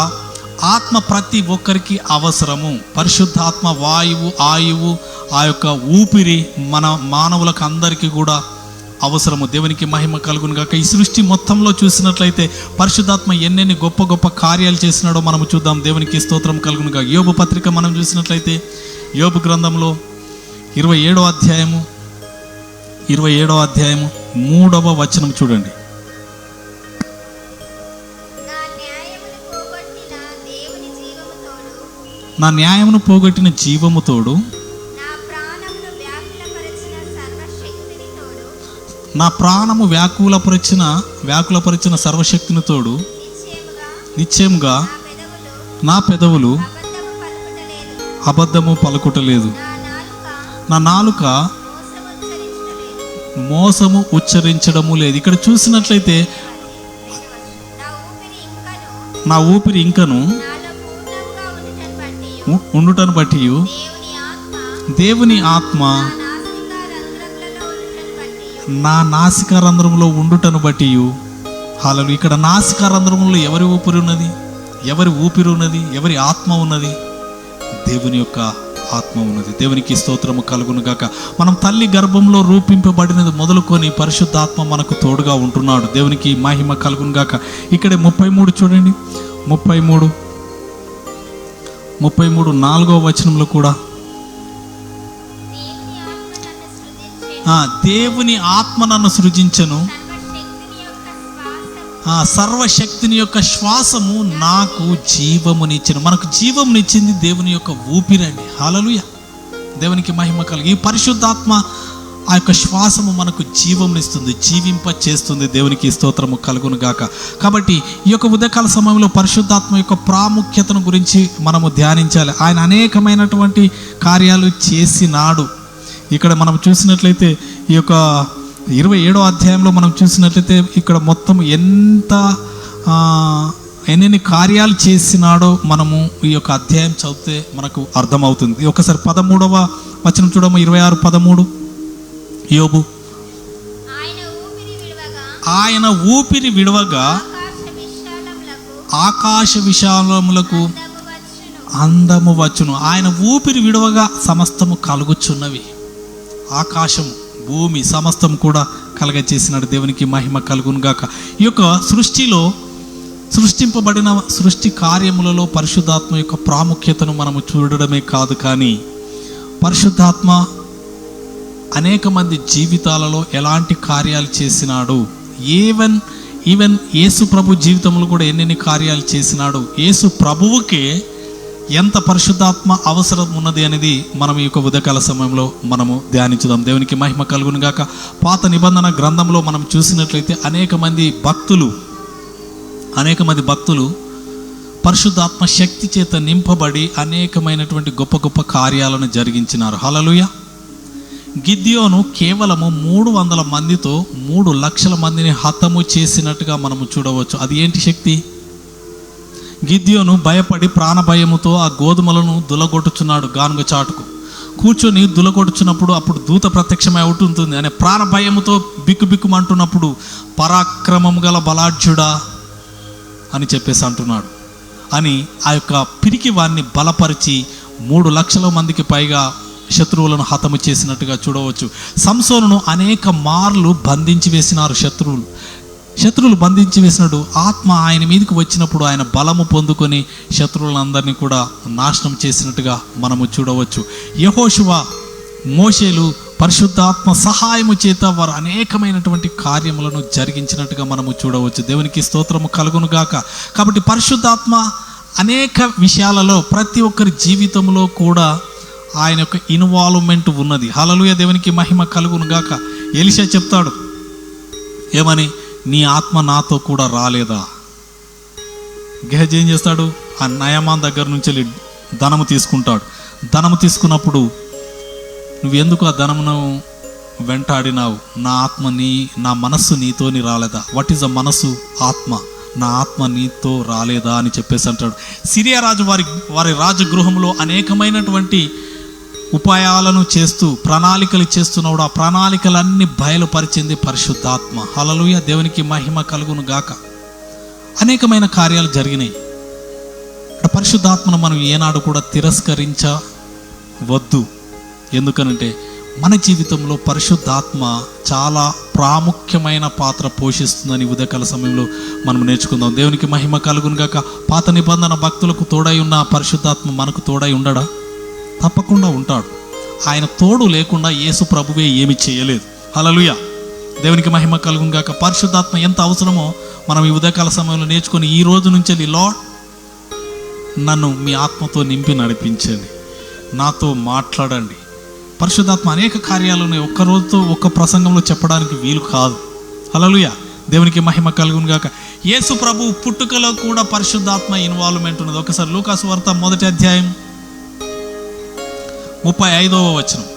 Speaker 1: ఆత్మ ప్రతి ఒక్కరికి అవసరము. పరిశుద్ధాత్మ, వాయువు, ఆయువు, ఆ యొక్క ఊపిరి మన మానవులకు అందరికీ కూడా అవసరము. దేవునికి మహిమ కలుగును గాక. ఈ సృష్టి మొత్తంలో చూసినట్లయితే పరిశుద్ధాత్మ ఎన్నెన్ని గొప్ప గొప్ప కార్యాలు చేసినాడో మనం చూద్దాం. దేవునికి స్తోత్రం కలుగును గాక. యోబు పత్రిక మనం చూసినట్లయితే యోబు గ్రంథంలో 27వ అధ్యాయము 3వ వచనం చూడండి. నా న్యాయమును పోగొట్టిన జీవము తోడు, నా ప్రాణము వ్యాకులపరిచిన సర్వశక్తిని తోడు నిశ్చయముగా నా పెదవులు అబద్ధము పలుకుటలేదు, నా నాలుక మోసము ఉచ్చరించడము లేదు. ఇక్కడ చూసినట్లయితే నా ఊపిరి ఇంకను ఉండుటను బట్టి దేవుని ఆత్మ నా నాసికా రంధ్రంలో ఉండుటను బట్టి. హల్లెలూయా. ఇక్కడ నాసికా రంధ్రంలో ఎవరి ఊపిరి ఉన్నది? ఎవరి ఆత్మ ఉన్నది? దేవుని యొక్క ఆత్మ ఉన్నది. దేవునికి స్తోత్రము కలుగును గాక. మనం తల్లి గర్భంలో రూపింపబడినది మొదలుకొని పరిశుద్ధాత్మ మనకు తోడుగా ఉంటున్నాడు. దేవునికి మహిమ కలుగును గాక. ఇక్కడే 33 చూడండి. 33 33 వచనంలో కూడా దేవుని ఆత్మ నన్ను సృజించెను, సర్వశక్తిని యొక్క శ్వాసము నాకు జీవమునిచ్చెను. మనకు జీవమునిచ్చింది దేవుని యొక్క ఊపిరండి. హల్లెలూయా, దేవునికి మహిమ కలిగి. ఈ పరిశుద్ధాత్మ ఆ యొక్క శ్వాసము మనకు జీవమునిస్తుంది, జీవింప చేస్తుంది. దేవునికి స్తోత్రము కలుగును గాక. కాబట్టి ఈ యొక్క ఉదయకాల సమయంలో పరిశుద్ధాత్మ యొక్క ప్రాముఖ్యతను గురించి మనము ధ్యానించాలి. ఆయన అనేకమైనటువంటి కార్యాలు చేసినాడు. ఇక్కడ మనం చూసినట్లయితే ఈ యొక్క 27వ అధ్యాయంలో మనం చూసినట్లయితే ఇక్కడ మొత్తం ఎన్ని కార్యాలు చేసినాడో మనము ఈ యొక్క అధ్యాయం చదివితే మనకు అర్థమవుతుంది. ఒకసారి 13వ వచనం చూడము, 26:13. యోబు, ఆయన ఊపిరి విడవగా ఆకాశ విశాలములకు అందము వచ్చును. ఆయన ఊపిరి విడవగా సమస్తము కలుగుచున్నవి. ఆకాశము, భూమి సమస్తం కూడా కలగచేసినాడు. దేవునికి మహిమ కలుగును గాక. ఈ యొక్క సృష్టిలో సృష్టింపబడిన సృష్టి కార్యములలో పరిశుద్ధాత్మ యొక్క ప్రాముఖ్యతను మనము చూడడమే కాదు, కానీ పరిశుద్ధాత్మ అనేక మంది జీవితాలలో ఎలాంటి కార్యాలు చేసినాడు. ఈవెన్ యేసు ప్రభు జీవితంలో కూడా ఎన్నెన్ని కార్యాలు చేసినాడు. యేసు ప్రభువుకే ఎంత పరిశుద్ధాత్మ అవసరం ఉన్నది అనేది మనం ఈ యొక్క ఉదయకాల సమయంలో మనము ధ్యానించుదాం. దేవునికి మహిమ కలుగును గాక. పాత నిబంధన గ్రంథంలో మనం చూసినట్లయితే అనేక మంది భక్తులు పరిశుద్ధాత్మ శక్తి చేత నింపబడి అనేకమైనటువంటి గొప్ప గొప్ప కార్యాలను జరిగించినారు. హల్లెలూయా. గిద్యోను కేవలము 300 మందితో 3 లక్షల మందిని హతము చేసినట్టుగా మనము చూడవచ్చు. అది ఏంటి శక్తి? గిద్యోను భయపడి ప్రాణభయముతో ఆ గోధుమలను దులగొట్టుచున్నాడు. గానుగ చాటుకు కూర్చొని దులగొట్టుచున్నప్పుడు అప్పుడు దూత ప్రత్యక్షమై ఉంటుంది అనే ప్రాణభయముతో బిక్కుబిక్కుమంటున్నప్పుడు పరాక్రమము గల బలాఢ్యుడా అని చెప్పేసి అంటున్నాడు అని ఆ యొక్క పిరికి వారిని బలపరిచి 3 లక్షల మందికి పైగా శత్రువులను హతము చేసినట్టుగా చూడవచ్చు. సంసోనును అనేక మార్లు బంధించి వేసినారు. శత్రువులు బంధించి వేసినట్టు ఆత్మ ఆయన మీదకి వచ్చినప్పుడు ఆయన బలము పొందుకొని శత్రువులందరినీ కూడా నాశనం చేసినట్టుగా మనము చూడవచ్చు. యెహోషువ, మోషేలు పరిశుద్ధాత్మ సహాయము చేత వారు అనేకమైనటువంటి కార్యములను జరిగించినట్టుగా మనము చూడవచ్చు. దేవునికి స్తోత్రము కలుగును గాక. కాబట్టి పరిశుద్ధాత్మ అనేక విషయాలలో ప్రతి ఒక్కరి జీవితంలో కూడా ఆయన యొక్క ఇన్వాల్వ్మెంట్ ఉన్నది. హల్లెలూయా, దేవునికి మహిమ కలుగును గాక. ఎలీషా చెప్తాడు ఏమని, నీ ఆత్మ నాతో కూడా రాలేదా? గెహజీ ఏం చేస్తాడు, ఆ నయమాన్ దగ్గర నుంచి వెళ్ళి ధనము తీసుకుంటాడు. ధనము తీసుకున్నప్పుడు నువ్వు ఎందుకు ఆ ధనమును వెంటాడినావు? నా మనస్సు నీతోని రాలేదా? వాట్ ఈజ్ అ మనస్సు? ఆత్మ. నా ఆత్మ నీతో రాలేదా అని చెప్పేసి అంటాడు. సిరియా రాజు వారి రాజగృహంలో అనేకమైనటువంటి ఉపాయాలను చేస్తూ ప్రణాళికలు చేస్తున్నప్పుడు ఆ ప్రణాళికలన్నీ బయలుపరిచింది పరిశుద్ధాత్మ. హల్లెలూయా, దేవునికి మహిమ కలుగును గాక. అనేకమైన కార్యాలు జరిగినాయి. పరిశుద్ధాత్మను మనం ఏనాడు కూడా తిరస్కరించవద్దు. ఎందుకనంటే మన జీవితంలో పరిశుద్ధాత్మ చాలా ప్రాముఖ్యమైన పాత్ర పోషిస్తుందని ఉదయకాల సమయంలో మనం నేర్చుకుందాం. దేవునికి మహిమ కలుగును గాక. పాత నిబంధన భక్తులకు తోడై ఉన్న పరిశుద్ధాత్మ మనకు తోడై ఉండడా? తప్పకుండా ఉంటాడు. ఆయన తోడు లేకుండా యేసు ప్రభువే ఏమి చేయలేదు. హల్లెలూయా, దేవునికి మహిమ కలుగును గాక. పరిశుద్ధాత్మ ఎంత అవసరమో మనం ఈ ఉదయకాల సమయంలో నేర్చుకొని ఈ రోజు నుంచి లార్డ్ నన్ను మీ ఆత్మతో నింపి నడిపించండి, నాతో మాట్లాడండి. పరిశుద్ధాత్మ అనేక కార్యాలను ఒక్క రోజుతో ఒక్క ప్రసంగంలో చెప్పడానికి వీలు కాదు. హల్లెలూయా, దేవునికి మహిమ కలుగును గాక. యేసు ప్రభు పుట్టుకలో కూడా పరిశుద్ధాత్మ ఇన్వాల్వ్మెంట్ ఉన్నది. ఒకసారి లూకాసు వార్త 1వ అధ్యాయం 35వ వచనం.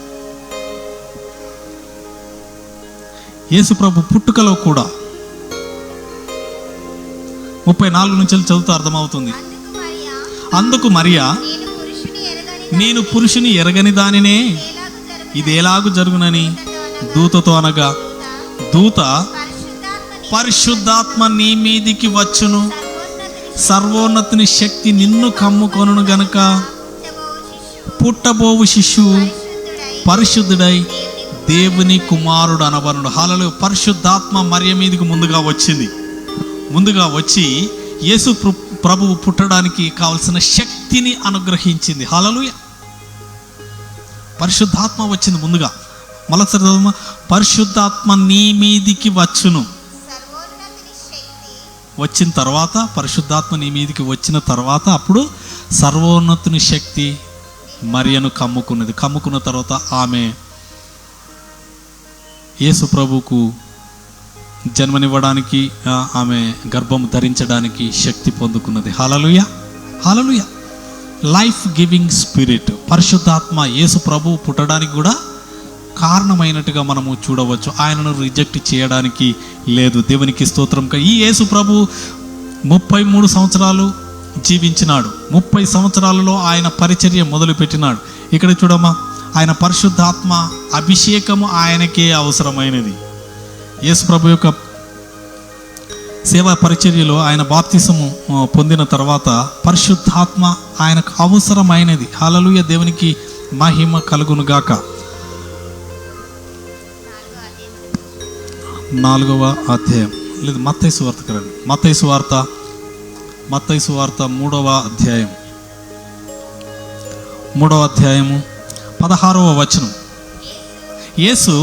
Speaker 1: యేసు ప్రభు పుట్టుకలో కూడా 34 నుంచి చదువుతూ అర్థమవుతుంది. అందుకు మరియా, నేను పురుషుని ఎరగని దానినే ఇది ఎలాగు జరుగునని దూతతో అనగా, దూత పరిశుద్ధాత్మ నీ మీదికి వచ్చును, సర్వోన్నతుని శక్తి నిన్ను కమ్ముకొనును గనుక పుట్టబోవు శిశువు పరిశుద్ధుడై దేవుని కుమారుడు అనబడును. హల్లెలూయా. పరిశుద్ధాత్మ మరియ మీదకి ముందుగా వచ్చి యేసు ప్రభువు పుట్టడానికి కావలసిన శక్తిని అనుగ్రహించింది. హల్లెలూయా. పరిశుద్ధాత్మ వచ్చింది ముందుగా. మళ్ళొకసారి చదువు. పరిశుద్ధాత్మ నీ మీదికి వచ్చును. వచ్చిన తర్వాత, పరిశుద్ధాత్మ నీ మీదికి వచ్చిన తర్వాత అప్పుడు సర్వోన్నతుని శక్తి మరియను కమ్ముకున్నది. కమ్ముకున్న తర్వాత ఆమె యేసు ప్రభువుకు జన్మనివ్వడానికి, ఆమె గర్భం ధరించడానికి శక్తి పొందుకున్నది. హల్లెలూయా, హల్లెలూయా. లైఫ్ గివింగ్ స్పిరిట్, పరిశుద్ధాత్మ యేసు ప్రభువు పుట్టడానికి కూడా కారణమైనట్టుగా మనము చూడవచ్చు. ఆయనను రిజెక్ట్ చేయడానికి లేదు. దేవునికి స్తోత్రం. ఈ యేసు ప్రభు 33 సంవత్సరాలు జీవించినాడు. 30 సంవత్సరాలలో ఆయన పరిచర్య మొదలుపెట్టినాడు. ఇక్కడ చూడమ్మా, ఆయన పరిశుద్ధాత్మ అభిషేకము ఆయనకే అవసరమైనది. యేసు ప్రభు యొక్క సేవా పరిచర్యలో ఆయన బాప్తిసము పొందిన తర్వాత పరిశుద్ధాత్మ ఆయనకు అవసరమైనది. హల్లెలూయా. దేవునికి మహిమ కలుగును గాక. 4వ అధ్యాయం లేదు, మత్తయి సువార్తకు రండి. మత్తయి సువార్త 3వ అధ్యాయం 16వ వచనం. యేసు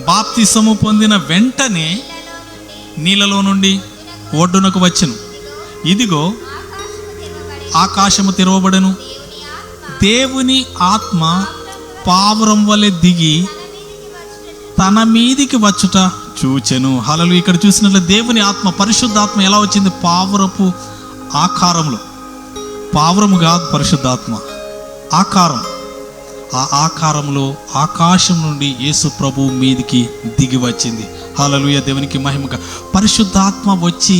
Speaker 1: బాప్తిసము పొందిన వెంటనే నీళ్ళలో నుండి ఒడ్డునకు వచ్చెను. ఇదిగో ఆకాశము తెరవబడెను. దేవుని ఆత్మ పావురం వలె దిగి తన మీదికి వచ్చుట చూచెను. హల్లెలూయా. ఇక్కడ చూసినట్లు దేవుని ఆత్మ, పరిశుద్ధాత్మ ఎలా వచ్చింది? పావురపు ఆకారంలో. పావురము కాదు, పరిశుద్ధాత్మ ఆకారం. ఆ ఆకారంలో ఆకాశం నుండి యేసు ప్రభు మీదికి దిగి వచ్చింది. హల్లెలూయా. దేవునికి మహిమగా. పరిశుద్ధాత్మ వచ్చి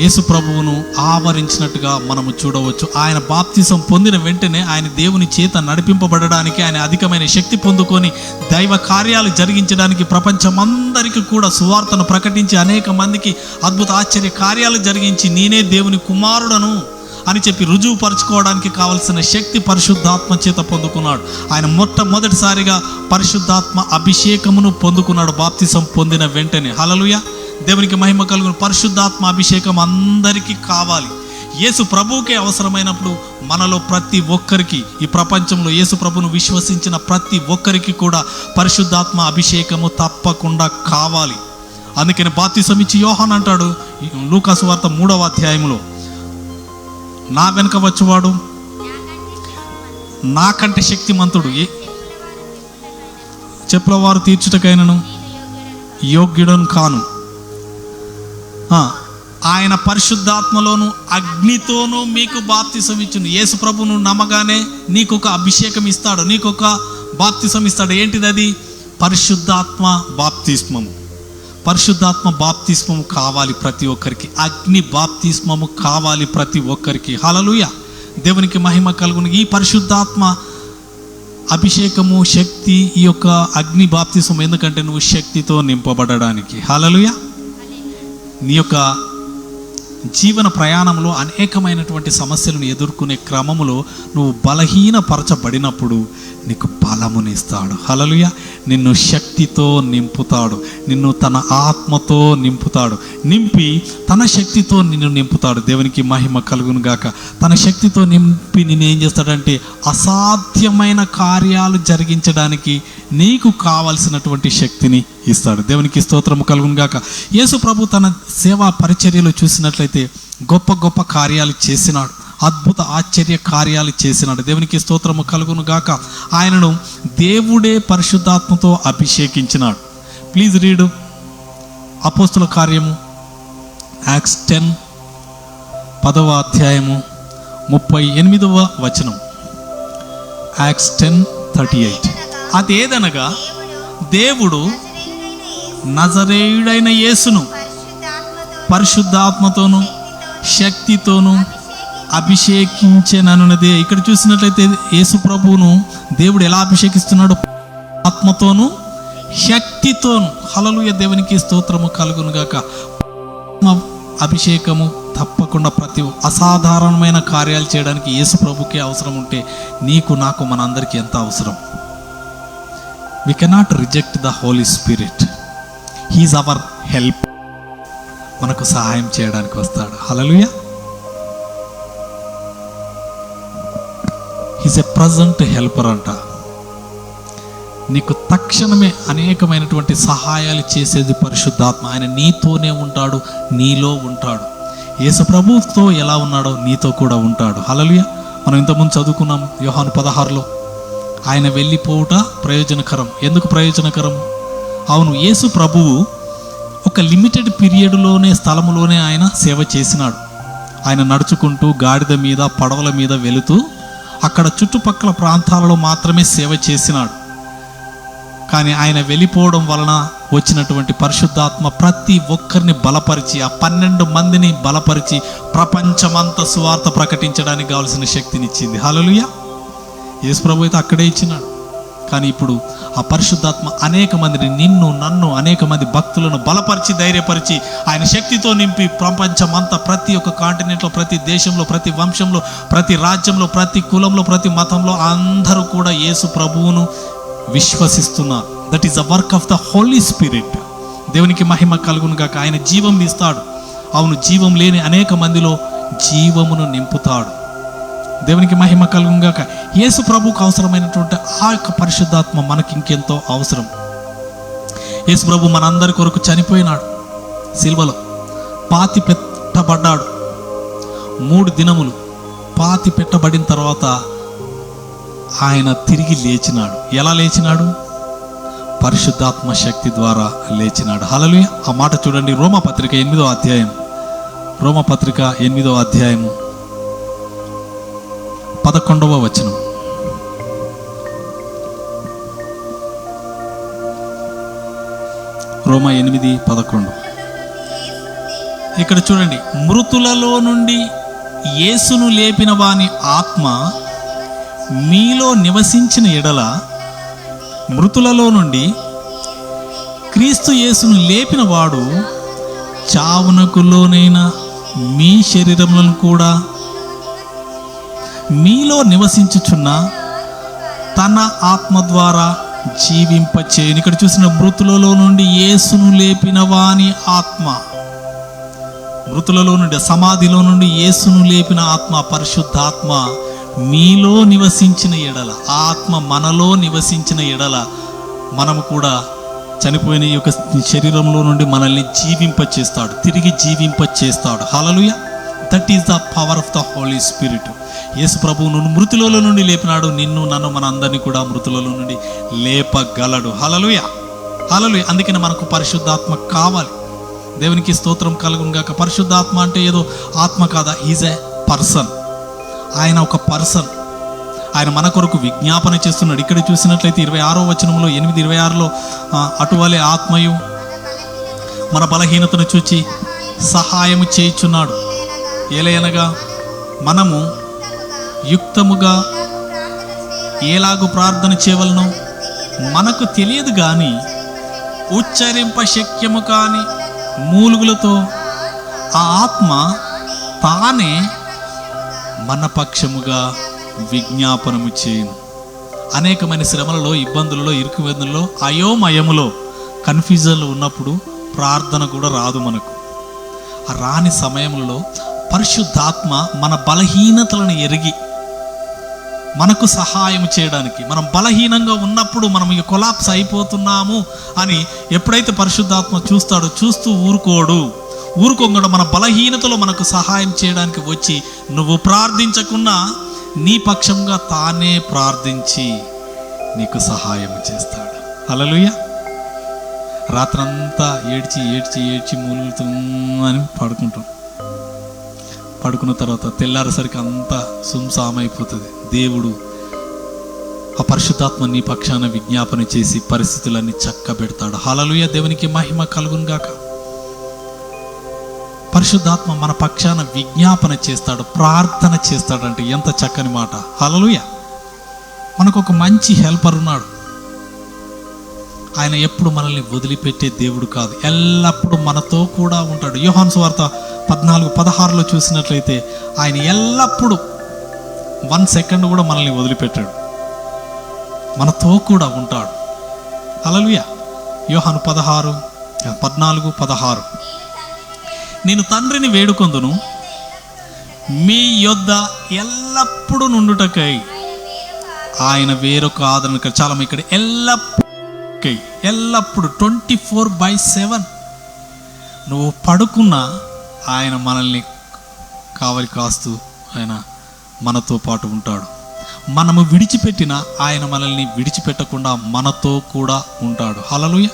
Speaker 1: యేసు ప్రభువును ఆవరించినట్టుగా మనము చూడవచ్చు. ఆయన బాప్తిసం పొందిన వెంటనే ఆయన దేవుని చేత నడిపింపబడడానికి, ఆయన అధికమైన శక్తి పొందుకొని దైవ కార్యాలు జరిగించడానికి, ప్రపంచమందరికీ కూడా సువార్తను ప్రకటించి అనేక మందికి అద్భుత ఆశ్చర్య కార్యాలు జరిగించి నేనే దేవుని కుమారుడను అని చెప్పి రుజువుపరచుకోవడానికి కావలసిన శక్తి పరిశుద్ధాత్మ చేత పొందుకున్నాడు. ఆయన మొట్టమొదటిసారిగా పరిశుద్ధాత్మ అభిషేకమును పొందుకున్నాడు బాప్తిసం పొందిన వెంటనే. హల్లెలూయా. దేవునికి మహిమ కలుగును. పరిశుద్ధాత్మ అభిషేకం అందరికీ కావాలి. యేసు ప్రభువుకే అవసరమైనప్పుడు మనలో ప్రతి ఒక్కరికి, ఈ ప్రపంచంలో యేసు ప్రభువును విశ్వసించిన ప్రతి ఒక్కరికి కూడా పరిశుద్ధాత్మ అభిషేకము తప్పకుండా కావాలి. అందుకని బాప్తిసం ఇచ్చి యోహాను అంటాడు లూకా సువార్త 3వ అధ్యాయంలో, నా వెనుక వచ్చేవాడు నాకంటే శక్తిమంతుడు, చెప్పుల వారు తీర్చుటకైనను యోగ్యుడను కాను. ఆయన పరిశుద్ధాత్మలోను అగ్నితోనూ మీకు బాప్తిసం ఇచ్చును. యేసు ప్రభువును నమ్మగానే నీకు ఒక అభిషేకం ఇస్తాడు, నీకు ఒక బాప్తిసం ఇస్తాడు. ఏంటిది అది? పరిశుద్ధాత్మ బాప్తిస్మము. పరిశుద్ధాత్మ బాప్తిస్మము కావాలి ప్రతి ఒక్కరికి. అగ్ని బాప్తిస్మము కావాలి ప్రతి ఒక్కరికి. హల్లెలూయా. దేవునికి మహిమ కలుగును. ఈ పరిశుద్ధాత్మ అభిషేకము, శక్తి, ఈ యొక్క అగ్ని బాప్తిస్మం ఎందుకంటే నువ్వు శక్తితో నింపబడడానికి. హల్లెలూయా. నీ యొక్క జీవన ప్రయాణంలో అనేకమైనటువంటి సమస్యలను ఎదుర్కొనే క్రమములో నువ్వు బలహీనపరచబడినప్పుడు నీకు బలమునిస్తాడు. హల్లెలూయా. నిన్ను శక్తితో నింపుతాడు, నిన్ను తన ఆత్మతో నింపుతాడు, నింపి తన శక్తితో నిన్ను నింపుతాడు. దేవునికి మహిమ కలుగును గాక. తన శక్తితో నింపి నిన్ను ఏం చేస్తాడంటే అసాధ్యమైన కార్యాలు జరిగించడానికి నీకు కావలసినటువంటి శక్తిని ఇస్తాడు. దేవునికి స్తోత్రము కలుగును గాక. యేసు ప్రభు తన సేవా పరిచర్యలో చూసినట్లయితే గొప్ప గొప్ప కార్యాలు చేసినాడు, అద్భుత ఆశ్చర్య కార్యాలు చేసినాడు. దేవునికి స్తోత్రము కలుగును గాక. ఆయనను దేవుడే పరిశుద్ధాత్మతో అభిషేకించినాడు. ప్లీజ్ రీడ్ అపోస్తుల కార్యము యాక్ట్స్ 10 10వ అధ్యాయము 38వ వచనం. యాక్ట్స్ 10:38. అదేదనగా దేవుడు నజరేయుడైన యేసును పరిశుద్ధాత్మతోను శక్తితోను అభిషేకించెనన్నదే. ఇక్కడ చూసినట్లయితే యేసు ప్రభువును దేవుడు ఎలా అభిషేకిస్తున్నాడు? ఆత్మతోను శక్తితోను. హల్లెలూయా. దేవునికి స్తోత్రము కలుగును గాక. అభిషేకము తప్పకుండా ప్రతి అసాధారణమైన కార్యాలు చేయడానికి యేసు ప్రభుకే అవసరం ఉంటే నీకు, నాకు, మనందరికీ ఎంత అవసరం. We cannot reject the Holy Spirit. He is our help. మనకు సహాయం చేయడానికి వస్తాడు. హల్లెలూయా. ఈజ్ ఎ ప్రజెంట్ హెల్పర్ అంట. నీకు తక్షణమే అనేకమైనటువంటి సహాయాలు చేసేది పరిశుద్ధాత్మ. ఆయన నీతోనే ఉంటాడు, నీలో ఉంటాడు. యేసు ప్రభువుతో ఎలా ఉన్నాడో నీతో కూడా ఉంటాడు. హల్లెలూయా. మనం ఇంతకుముందు చదువుకున్నాము యోహాను 16లో, ఆయన వెళ్ళిపోవుట ప్రయోజనకరం. ఎందుకు ప్రయోజనకరం? అవును, యేసు ప్రభువు ఒక లిమిటెడ్ పీరియడ్లోనే స్థలములోనే ఆయన సేవ చేసినాడు. ఆయన నడుచుకుంటూ గాడిద మీద పడవల మీద వెళుతూ అక్కడ చుట్టుపక్కల ప్రాంతాలలో మాత్రమే సేవ చేసినాడు. కానీ ఆయన వెళ్ళిపోవడం వలన వచ్చినటువంటి పరిశుద్ధాత్మ ప్రతి ఒక్కరిని బలపరిచి, ఆ 12 మందిని బలపరిచి ప్రపంచమంతా సువార్త ప్రకటించడానికి కావాల్సిన శక్తినిచ్చింది. హల్లెలూయా. యేసు ప్రభు అయితే అక్కడే ఇచ్చినాడు. కానీ ఇప్పుడు ఆ పరిశుద్ధాత్మ అనేక మందిని, నిన్ను నన్ను అనేక మంది భక్తులను బలపరిచి ధైర్యపరిచి ఆయన శక్తితో నింపి ప్రపంచమంతా ప్రతి ఒక్క కాంటినెంట్లో, ప్రతి దేశంలో, ప్రతి వంశంలో, ప్రతి రాజ్యంలో, ప్రతి కులంలో, ప్రతి మతంలో అందరూ కూడా యేసు ప్రభువును విశ్వసిస్తున్నారు. That is the work of the Holy Spirit. దేవునికి మహిమ కలుగును గాక. ఆయన జీవం ఇస్తాడు. అవును, జీవం లేని అనేక మందిలో జీవమును నింపుతాడు. దేవునికి మహిమ కలుగును గాక. యేసు ప్రభువుకు అవసరమైనటువంటి ఆ యొక్క పరిశుద్ధాత్మ మనకి ఇంకెంతో అవసరం. యేసు ప్రభు మనందరి కొరకు చనిపోయినాడు, సిలువలో పాతి పెట్టబడ్డాడు. 3 దినములు పాతి పెట్టబడిన తర్వాత ఆయన తిరిగి లేచినాడు. ఎలా లేచినాడు? పరిశుద్ధాత్మ శక్తి ద్వారా లేచినాడు. హల్లెలూయా. ఆ మాట చూడండి, రోమపత్రిక 8వ అధ్యాయం, రోమపత్రిక 8వ అధ్యాయము 11వ వచనం. రోమా 8:11. ఇక్కడ చూడండి, మృతులలో నుండి యేసును లేపిన వాని ఆత్మ మీలో నివసించిన ఎడల, మృతులలో నుండి క్రీస్తు యేసును లేపిన వాడు చావునకు లోనైన మీ శరీరములను కూడా మీలో నివసించుచున్న తన ఆత్మ ద్వారా జీవింపచేయును. ఇక్కడ చూసిన మృతులలో నుండి యేసును లేపిన వాని ఆత్మ, మృతులలో నుండి, సమాధిలో నుండి యేసును లేపిన ఆత్మ, పరిశుద్ధాత్మ మీలో నివసించిన ఎడల, ఆత్మ మనలో నివసించిన ఎడల మనము కూడా చనిపోయిన ఈ యొక్క శరీరంలో నుండి మనల్ని జీవింపచేస్తాడు, తిరిగి జీవింపచేస్తాడు. Hallelujah. That is the power of the Holy Spirit. యేసు ప్రభువును మృతులలో నుండి లేపినాడు. నిన్ను నన్ను మన అందరినీ కూడా మృతులలో నుండి లేపగలడు. హల్లెలూయా. హల్లెలూయా. అందుకని మనకు పరిశుద్ధాత్మ కావాలి. దేవునికి స్తోత్రం కలుగును గాక. పరిశుద్ధాత్మ అంటే ఏదో ఆత్మ కాదా, ఈజ్ ఎ పర్సన్. ఆయన ఒక పర్సన్. ఆయన మన కొరకు విజ్ఞాపన చేస్తున్నాడు. ఇక్కడ చూసినట్లయితే 26వ వచనంలో, 8:26లో, అటువలే ఆత్మయు మన బలహీనతను చూచి సహాయము చేయుచున్నాడు. ఏలయనగా మనము యుక్తముగా ఎలాగూ ప్రార్థన చేయవలనో మనకు తెలియదు, కానీ ఉచ్చరింప శక్యము కాని మూలుగులతో ఆ ఆత్మ తానే మన పక్షముగా విజ్ఞాపనము చేయును. అనేకమైన శ్రమలలో, ఇబ్బందులలో, ఇరుకువేదనలో, అయోమయములో, కన్ఫ్యూజన్లో ఉన్నప్పుడు ప్రార్థన కూడా రాదు మనకు. ఆ రాని సమయంలో పరిశుద్ధాత్మ మన బలహీనతలను ఎరిగి మనకు సహాయం చేయడానికి, మనం బలహీనంగా ఉన్నప్పుడు మనం ఇక కొలాప్స్ అయిపోతున్నాము అని ఎప్పుడైతే పరిశుద్ధాత్మ చూస్తాడో, చూస్తూ ఊరుకోకుండా మన బలహీనతలో మనకు సహాయం చేయడానికి వచ్చి, నువ్వు ప్రార్థించకున్నా నీ పక్షంగా తానే ప్రార్థించి నీకు సహాయం చేస్తాడు. హల్లెలూయా. రాత్రంతా ఏడ్చి మూలుగుతూ అని పడుకున్న తర్వాత తెల్లారేసరికి అంతా సుంసామైపోతుంది. దేవుడు ఆ పరిశుద్ధాత్మ నీ పక్షాన విజ్ఞాపన చేసి పరిస్థితులన్నీ చక్కబెడతాడు. హల్లెలూయా. దేవునికి మహిమ కలుగును గాక. పరిశుద్ధాత్మ మన పక్షాన విజ్ఞాపన చేస్తాడు, ప్రార్థన చేస్తాడంటే ఎంత చక్కని మాట. హల్లెలూయా. మనకు ఒక మంచి హెల్పర్ ఉన్నాడు. ఆయన ఎప్పుడు మనల్ని వదిలిపెట్టే దేవుడు కాదు, ఎల్లప్పుడూ మనతో కూడా ఉంటాడు. యోహాను సువార్త 14:16లో చూసినట్లయితే ఆయన ఎల్లప్పుడూ 1 సెకండ్ కూడా మనల్ని వదిలిపెట్టాడు, మనతో కూడా ఉంటాడు. హల్లెలూయా. యోహాను 14:16 నేను తండ్రిని వేడుకొందును, మీ యొద్ద ఎల్లప్పుడూ నుండుటకై ఆయన వేరొక ఆదరణ. చాలా ఇక్కడ ఎల్లప్పుడు 24/7 నువ్వు పడుకున్నా ఆయన మనల్ని కావలి కాస్తూ ఆయన మనతో పాటు ఉంటాడు. మనము విడిచిపెట్టిన ఆయన మనల్ని విడిచిపెట్టకుండా మనతో కూడా ఉంటాడు. హల్లెలూయా,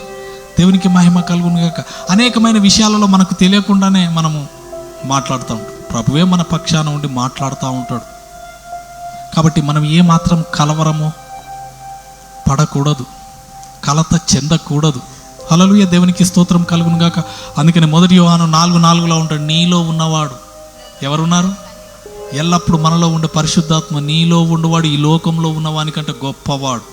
Speaker 1: దేవునికి మహిమ కలుగును గాక. అనేకమైన విషయాలలో మనకు తెలియకుండానే మనము మాట్లాడుతూ ఉంటాం. ప్రభువే మన పక్షాన ఉండి మాట్లాడుతూ ఉంటాడు. కాబట్టి మనం ఏమాత్రం కలవరము పడకూడదు, కలత చెందకూడదు. హల్లెలూయా, దేవునికి స్తోత్రం కలుగును గాక. అందుకని 1 యోహాను 4:4 ఉంటాడు, నీలో ఉన్నవాడు ఎవరున్నారు? ఎల్లప్పుడు మనలో ఉండే పరిశుద్ధాత్మ. నీలో ఉండేవాడు ఈ లోకంలో ఉన్నవానికంటే గొప్పవాడు,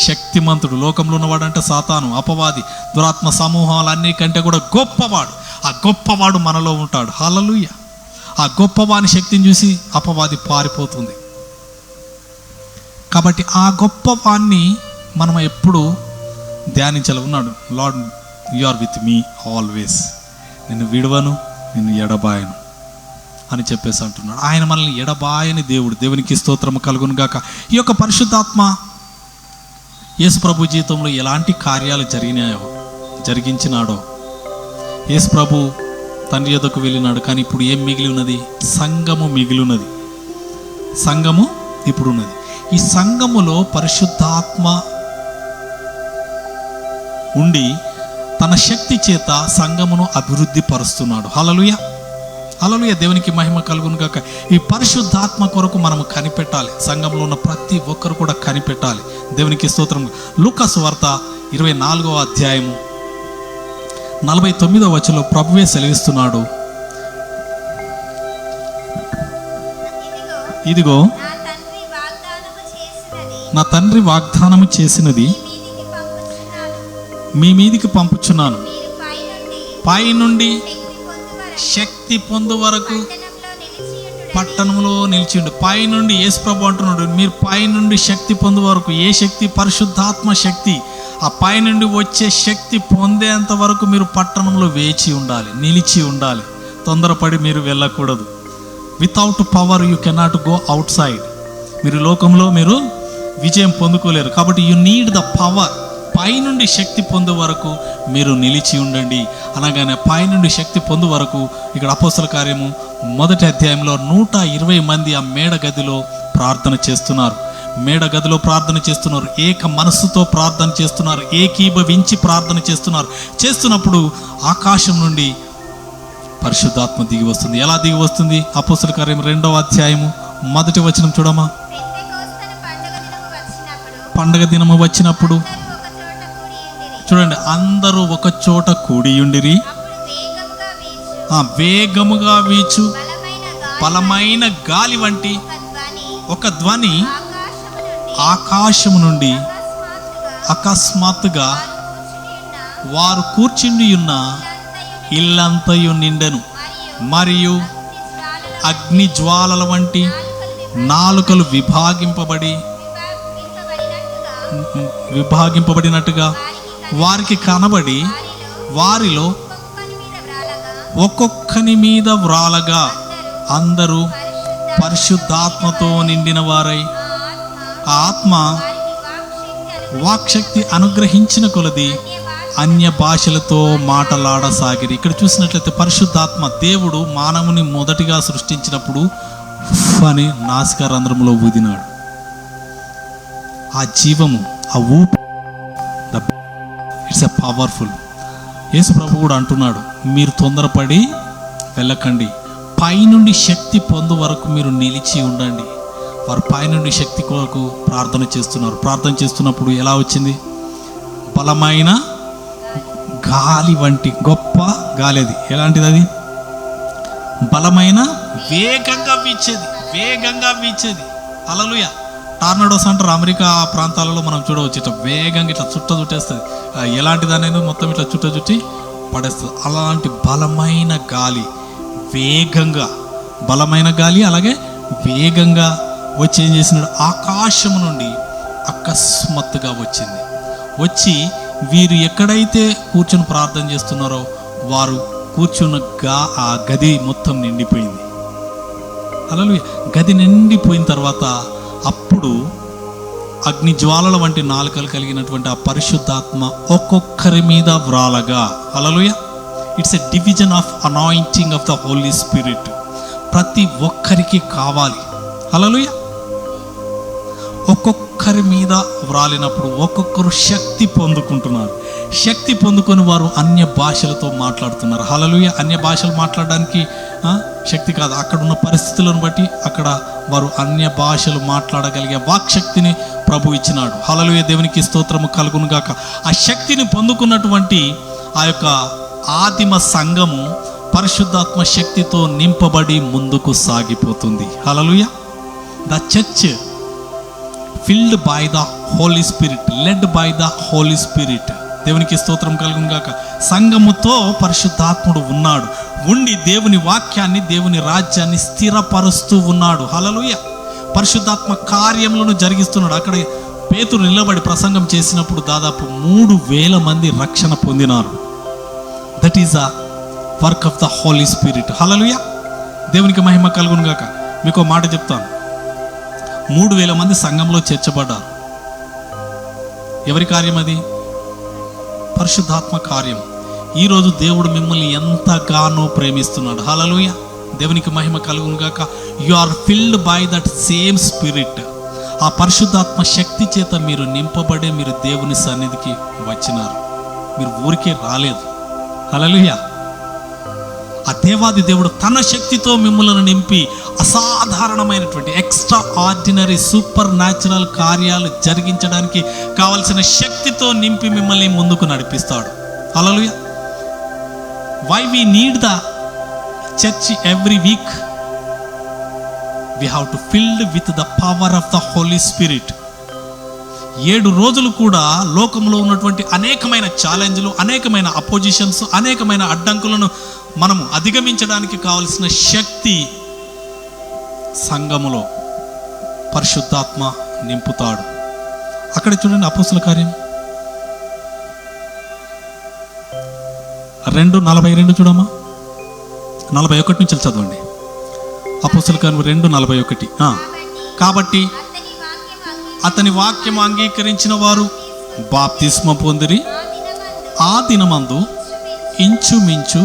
Speaker 1: శక్తిమంతుడు. లోకంలో ఉన్నవాడు అంటే సాతాను, అపవాది, దురాత్మ సమూహాలన్నీ కంటే కూడా గొప్పవాడు. ఆ గొప్పవాడు మనలో ఉంటాడు. హల్లెలూయా, ఆ గొప్పవాని శక్తిని చూసి అపవాది పారిపోతుంది. కాబట్టి ఆ గొప్పవాన్ని మనం ఎప్పుడు ధ్యానించాలి. ఉన్నాడు, Lord you are with me always, నిన్ను విడవను, నిన్ను ఎడబాయను అని చెప్పేసి అంటున్నాడు. ఆయన మనల్ని ఎడబాయని దేవుడు. దేవునికి స్తోత్రం కలుగును గాక. ఈ యొక్క పరిశుద్ధాత్మ యేసు ప్రభు జీవితంలో ఎలాంటి కార్యాలు జరిగించినాడో. యేసు ప్రభు తండ్రి యొద్దకు వెళ్ళినాడు, కానీ ఇప్పుడు ఏం మిగిలి ఉన్నది? సంఘము మిగిలి ఉన్నది. సంఘము ఇప్పుడు ఉన్నది. ఈ సంఘములో పరిశుద్ధాత్మ ఉండి తన శక్తి చేత సంఘమును అభివృద్ధి పరుస్తున్నాడు. హల్లెలూయా, హల్లెలూయా, దేవునికి మహిమ కలుగును గాక. ఈ పరిశుద్ధాత్మ కొరకు మనము కనిపెట్టాలి. సంఘంలో ఉన్న ప్రతి ఒక్కరు కూడా కనిపెట్టాలి. దేవునికి స్తోత్రం. లూకా సువార్త 24వ అధ్యాయము 49వ వచనంలో ప్రభువే సెలవిస్తున్నాడు, ఇదిగో నా తండ్రి వాగ్దానము చేసినది మీ మీదికి పంపుచున్నాను. పై నుండి శక్తి పొందు వరకు పట్టణంలో నిలిచిండు. పై నుండి యేసు ప్రభు అంటున్నాడు, మీరు పై నుండి శక్తి పొందు వరకు. ఏ శక్తి? పరిశుద్ధాత్మ శక్తి. ఆ పై నుండి వచ్చే శక్తి పొందేంత వరకు మీరు పట్టణంలో వేచి ఉండాలి, నిలిచి ఉండాలి. తొందరపడి మీరు వెళ్ళకూడదు. Without power you cannot go out side. మీరు లోకంలో మీరు విజయం పొందుకోలేరు. కాబట్టి యు నీడ్ ద పవర్. పై నుండి శక్తి పొందు వరకు మీరు నిలిచి ఉండండి అనగానే పై నుండి శక్తి పొందు వరకు ఇక్కడ అపోస్తల కార్యము 1వ అధ్యాయంలో 120 మంది ఆ మేడ గదిలో ప్రార్థన చేస్తున్నారు. మేడ గదిలో ప్రార్థన చేస్తున్నారు, ఏక మనస్సుతో ప్రార్థన చేస్తున్నారు, ఏకీభవించి ప్రార్థన చేస్తున్నారు. చేస్తున్నప్పుడు ఆకాశం నుండి పరిశుద్ధాత్మ దిగి వస్తుంది. ఎలా దిగి వస్తుంది? అపోస్తల కార్యం 2వ అధ్యాయము 1వ వచనం చూడమా. పండగ దినము వచ్చినప్పుడు చూడండి, అందరూ ఒక చోట కూడియుండిరి. వేగముగా వీచు బలమైన గాలి వంటి ఒక ధ్వని ఆకాశము నుండి అకస్మాత్తుగా వారు కూర్చుండి ఉన్న ఇల్లంతయు నిండెను. మరియు అగ్ని జ్వాలల వంటి నాలుకలు విభాగింపబడినట్టుగా వారికి కనబడి వారిలో ఒక్కొక్కని మీద వ్రాలగా అందరూ పరిశుద్ధాత్మతో నిండిన వారై ఆ ఆత్మ వాక్శక్తి అనుగ్రహించిన కొలది అన్య భాషలతో మాటలాడసాగిరి. ఇక్కడ చూసినట్లయితే పరిశుద్ధాత్మ, దేవుడు మానవుని మొదటిగా సృష్టించినప్పుడు అని నాసికా రంధ్రంలో ఊదినాడు. ఆ జీవము, ఆ ఊపి, ఇట్స్ ఎ పవర్ఫుల్. యేసు ప్రభు కూడా అంటున్నాడు, మీరు తొందరపడి వెళ్ళకండి, పైనుండి శక్తి పొందు వరకు మీరు నిలిచి ఉండండి. వారు పైనుండి శక్తి కొరకు ప్రార్థన చేస్తున్నారు. ప్రార్థన చేస్తున్నప్పుడు ఎలా వచ్చింది? బలమైన గాలి వంటి గొప్ప గాలి. అది ఎలాంటిది? అది బలమైన వేగంగా వీచేది. హల్లెలూయా. టార్నడోస్ అంటారు అమెరికా ప్రాంతాలలో మనం చూడవచ్చు. ఇట్లా వేగంగా ఇట్లా చుట్టేస్తుంది. ఎలాంటిది అనేది మొత్తం ఇట్లా చుట్టి పడేస్తుంది. అలాంటి బలమైన గాలి, బలమైన గాలి అలాగే వేగంగా వచ్చి ఏం చేసినాడు? ఆకాశం నుండి అకస్మాత్తుగా వచ్చి వీరు ఎక్కడైతే కూర్చొని ప్రార్థన చేస్తున్నారో వారు కూర్చున్న ఆ గది మొత్తం నిండిపోయింది. హల్లెలూయా. గది నిండిపోయిన తర్వాత అప్పుడు అగ్ని జ్వాలల వంటి నాలుకలు కలిగినటువంటి ఆ పరిశుద్ధాత్మ ఒక్కొక్కరి మీద వ్రాలగా. Hallelujah. It's a division of anointing of the Holy Spirit. ప్రతి ఒక్కరికి కావాలి. హల్లెలూయా. ఒక్కొక్కరి మీద వ్రాలినప్పుడు ఒక్కొక్కరు శక్తి పొందుకుంటున్నారు. శక్తి పొందుకొని వారు అన్య భాషలతో మాట్లాడుతున్నారు. హల్లెలూయా. అన్య భాషలు మాట్లాడడానికి శక్తి కాదు, అక్కడ ఉన్న పరిస్థితులను బట్టి అక్కడ వారు అన్య భాషలు మాట్లాడగలిగే వాక్శక్తిని ప్రభు ఇచ్చినాడు. హల్లెలూయా. దేవునికి స్తోత్రము కలుగును గాక. ఆ శక్తిని పొందుకున్నటువంటి ఆ యొక్క ఆదిమ సంఘము పరిశుద్ధాత్మ శక్తితో నింపబడి ముందుకు సాగిపోతుంది. Hallelujah. The church filled by the Holy Spirit, led by the Holy Spirit. దేవునికి స్తోత్రం కలుగును గాక. సంఘముతో పరిశుద్ధాత్ముడు ఉన్నాడు, ఉండి దేవుని వాక్యాన్ని, దేవుని రాజ్యాన్ని స్థిరపరుస్తూ ఉన్నాడు. హల్లెలూయా. పరిశుద్ధాత్మ కార్యములను జరిగిస్తున్నాడు. అక్కడ పేతురు నిలబడి ప్రసంగం చేసినప్పుడు దాదాపు 3,000 మంది రక్షణ పొందినారు. That is a work of the Holy Spirit. Hallelujah. దేవునికి మహిమ కలుగును గాక. మీకు మాట చెప్తాను. 3,000 మంది సంఘంలో చేర్చబడ్డారు. ఎవరి కార్యం అది? పరిశుద్ధాత్మ కార్యం. ఈరోజు దేవుడు మిమ్మల్ని ఎంతగానో ప్రేమిస్తున్నాడు. హల్లెలూయా. దేవునికి మహిమ కలుగును గాక. You are filled by that same spirit. ఆ పరిశుద్ధాత్మ శక్తి చేత మీరు నింపబడే మీరు దేవుని సన్నిధికి వచ్చినారు. మీరు ఊరికే రాలేదు. హల్లెలూయా. ఆ దేవాది దేవుడు తన శక్తితో మిమ్మల్ని నింపి అసాధారణమైనటువంటి ఎక్స్ట్రా ఆర్డినరీ సూపర్ న్యాచురల్ కార్యాలు జరిగించడానికి కావలసిన శక్తితో నింపి మిమ్మల్ని ముందుకు నడిపిస్తాడు. Hallelujah. Why we need the church every week? We have to filled with the power of the Holy Spirit. 7 రోజులు కూడా లోకంలో ఉన్నటువంటి అనేకమైన ఛాలెంజ్లు, అనేకమైన అపోజిషన్స్, అనేకమైన అడ్డంకులను మనము అధిగమించడానికి కావలసిన శక్తి సంఘములో పరిశుద్ధాత్మ నింపుతాడు. అక్కడ చూడండి, అపోస్తుల కార్యం 2:42 చూడమ్మా. 41 నుంచి చదవండి. అపోస్తుల కార్యం 2:41. కాబట్టి అతని వాక్యం అంగీకరించిన వారు బాప్తిస్మ పొందిరి. ఆ దినమందు ఇంచుమించు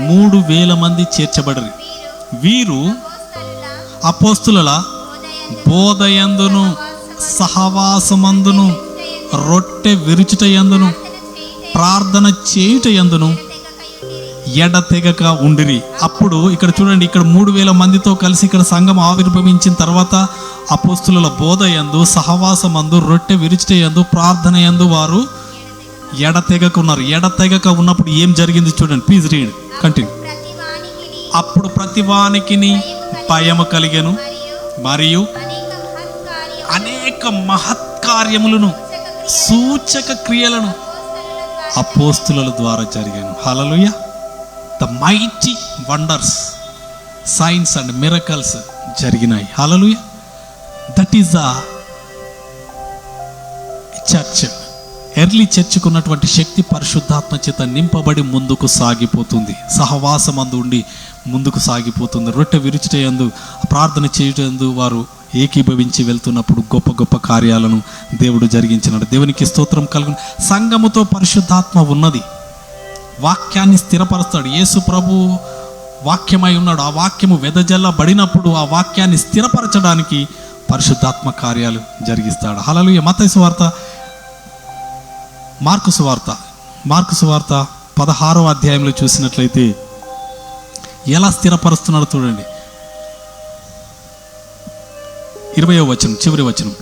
Speaker 1: 3,000 మంది చేర్చబడిరి. వీరు అపోస్తుల బోధయందును, సహవాసమందును, రొట్టె విరుచుటయందును, ప్రార్థన చేయుటయందును ఎడతెగక ఉండిరి. అప్పుడు ఇక్కడ చూడండి, ఇక్కడ 3,000 మందితో కలిసి ఇక్కడ సంఘం ఆవిర్భవించిన తర్వాత అపోస్తుల బోధయందు, సహవాసమందు, రొట్టె విరుచుటయందు, ప్రార్థన యందు వారు ఎడతెగక ఉన్నారు. ఎడతెగక ఉన్నప్పుడు ఏం జరిగింది చూడండి. Please read, continue. అప్పుడు ప్రతివానికిని భయము కలిగెను, మరియు అనేక మహత్కార్యములను, సూచక క్రియలను అపోస్తుల ద్వారా జరిగాను. Hallelujah. The mighty wonders, signs and miracles జరిగినాయి. Hallelujah. That is the church. Early చర్చ్కు ఉన్నటువంటి శక్తి పరిశుద్ధాత్మ చేత నింపబడి ముందుకు సాగిపోతుంది. సహవాసమందు ఉండి ముందుకు సాగిపోతుంది. రొట్టె విరుచుటయందు, ప్రార్థన చేయుటందు వారు ఏకీభవించి వెళ్తున్నప్పుడు గొప్ప గొప్ప కార్యాలను దేవుడు జరిగించినాడు. దేవునికి స్తోత్రం కలుగును. సంఘముతో పరిశుద్ధాత్మ ఉన్నది. వాక్యాన్ని స్థిరపరుస్తాడు. యేసు ప్రభు వాక్యమై ఉన్నాడు. ఆ వాక్యము వెదజల్లబడినప్పుడు ఆ వాక్యాన్ని స్థిరపరచడానికి పరిశుద్ధాత్మ కార్యాలు జరిగిస్తాడు. హల్లెలూయా. మత్తయి సువార్త, మార్కు సువార్త 16వ అధ్యాయంలో చూసినట్లయితే ఎలా స్థిరపరుస్తున్నాడు చూడండి. 20వ వచనం, చివరి వచనం.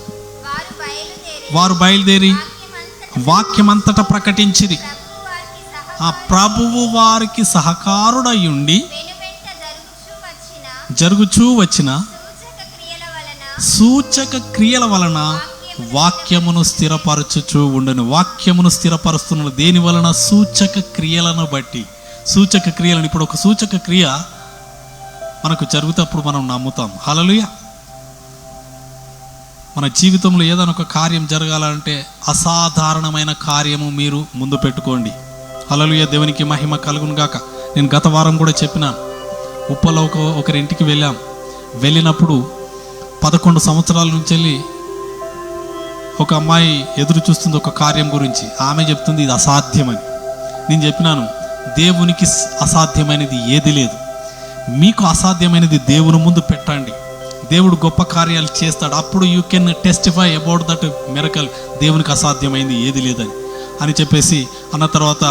Speaker 1: వారు బయలుదేరి వాక్యమంతటా ప్రకటించిరి. ఆ ప్రభువు వారికి సహకారుడయుండి జరుగుచూ వచ్చిన సూచక క్రియల వలన వాక్యమును స్థిరపరచుచూ ఉండను. వాక్యమును స్థిరపరుస్తున్నాడు. దేని వలన? సూచక క్రియలను బట్టి. సూచక క్రియలను, ఇప్పుడు ఒక సూచక క్రియ మనకు జరుగుతప్పుడు మనం నమ్ముతాం. హల్లెలూయా. మన జీవితంలో ఏదైనా ఒక కార్యం జరగాలంటే అసాధారణమైన కార్యము మీరు ముందు పెట్టుకోండి. హల్లెలూయా. దేవునికి మహిమ కలుగును గాక. నేను గత వారం కూడా చెప్పినాను. ఉప్పలో ఒకరింటికి వెళ్ళినప్పుడు 11 సంవత్సరాల నుంచి వెళ్ళి ఒక అమ్మాయి ఎదురు చూస్తుంది ఒక కార్యం గురించి. ఆమె చెప్తుంది ఇది అసాధ్యమని. నేను చెప్పినాను, దేవునికి అసాధ్యమైనది ఏది లేదు. మీకు అసాధ్యమైనది దేవుని ముందు పెట్టండి, దేవుడు గొప్ప కార్యాలు చేస్తాడు. అప్పుడు you can testify about that miracle. దేవునికి అసాధ్యమైంది ఏది లేదని అని చెప్పేసి అన్న తర్వాత,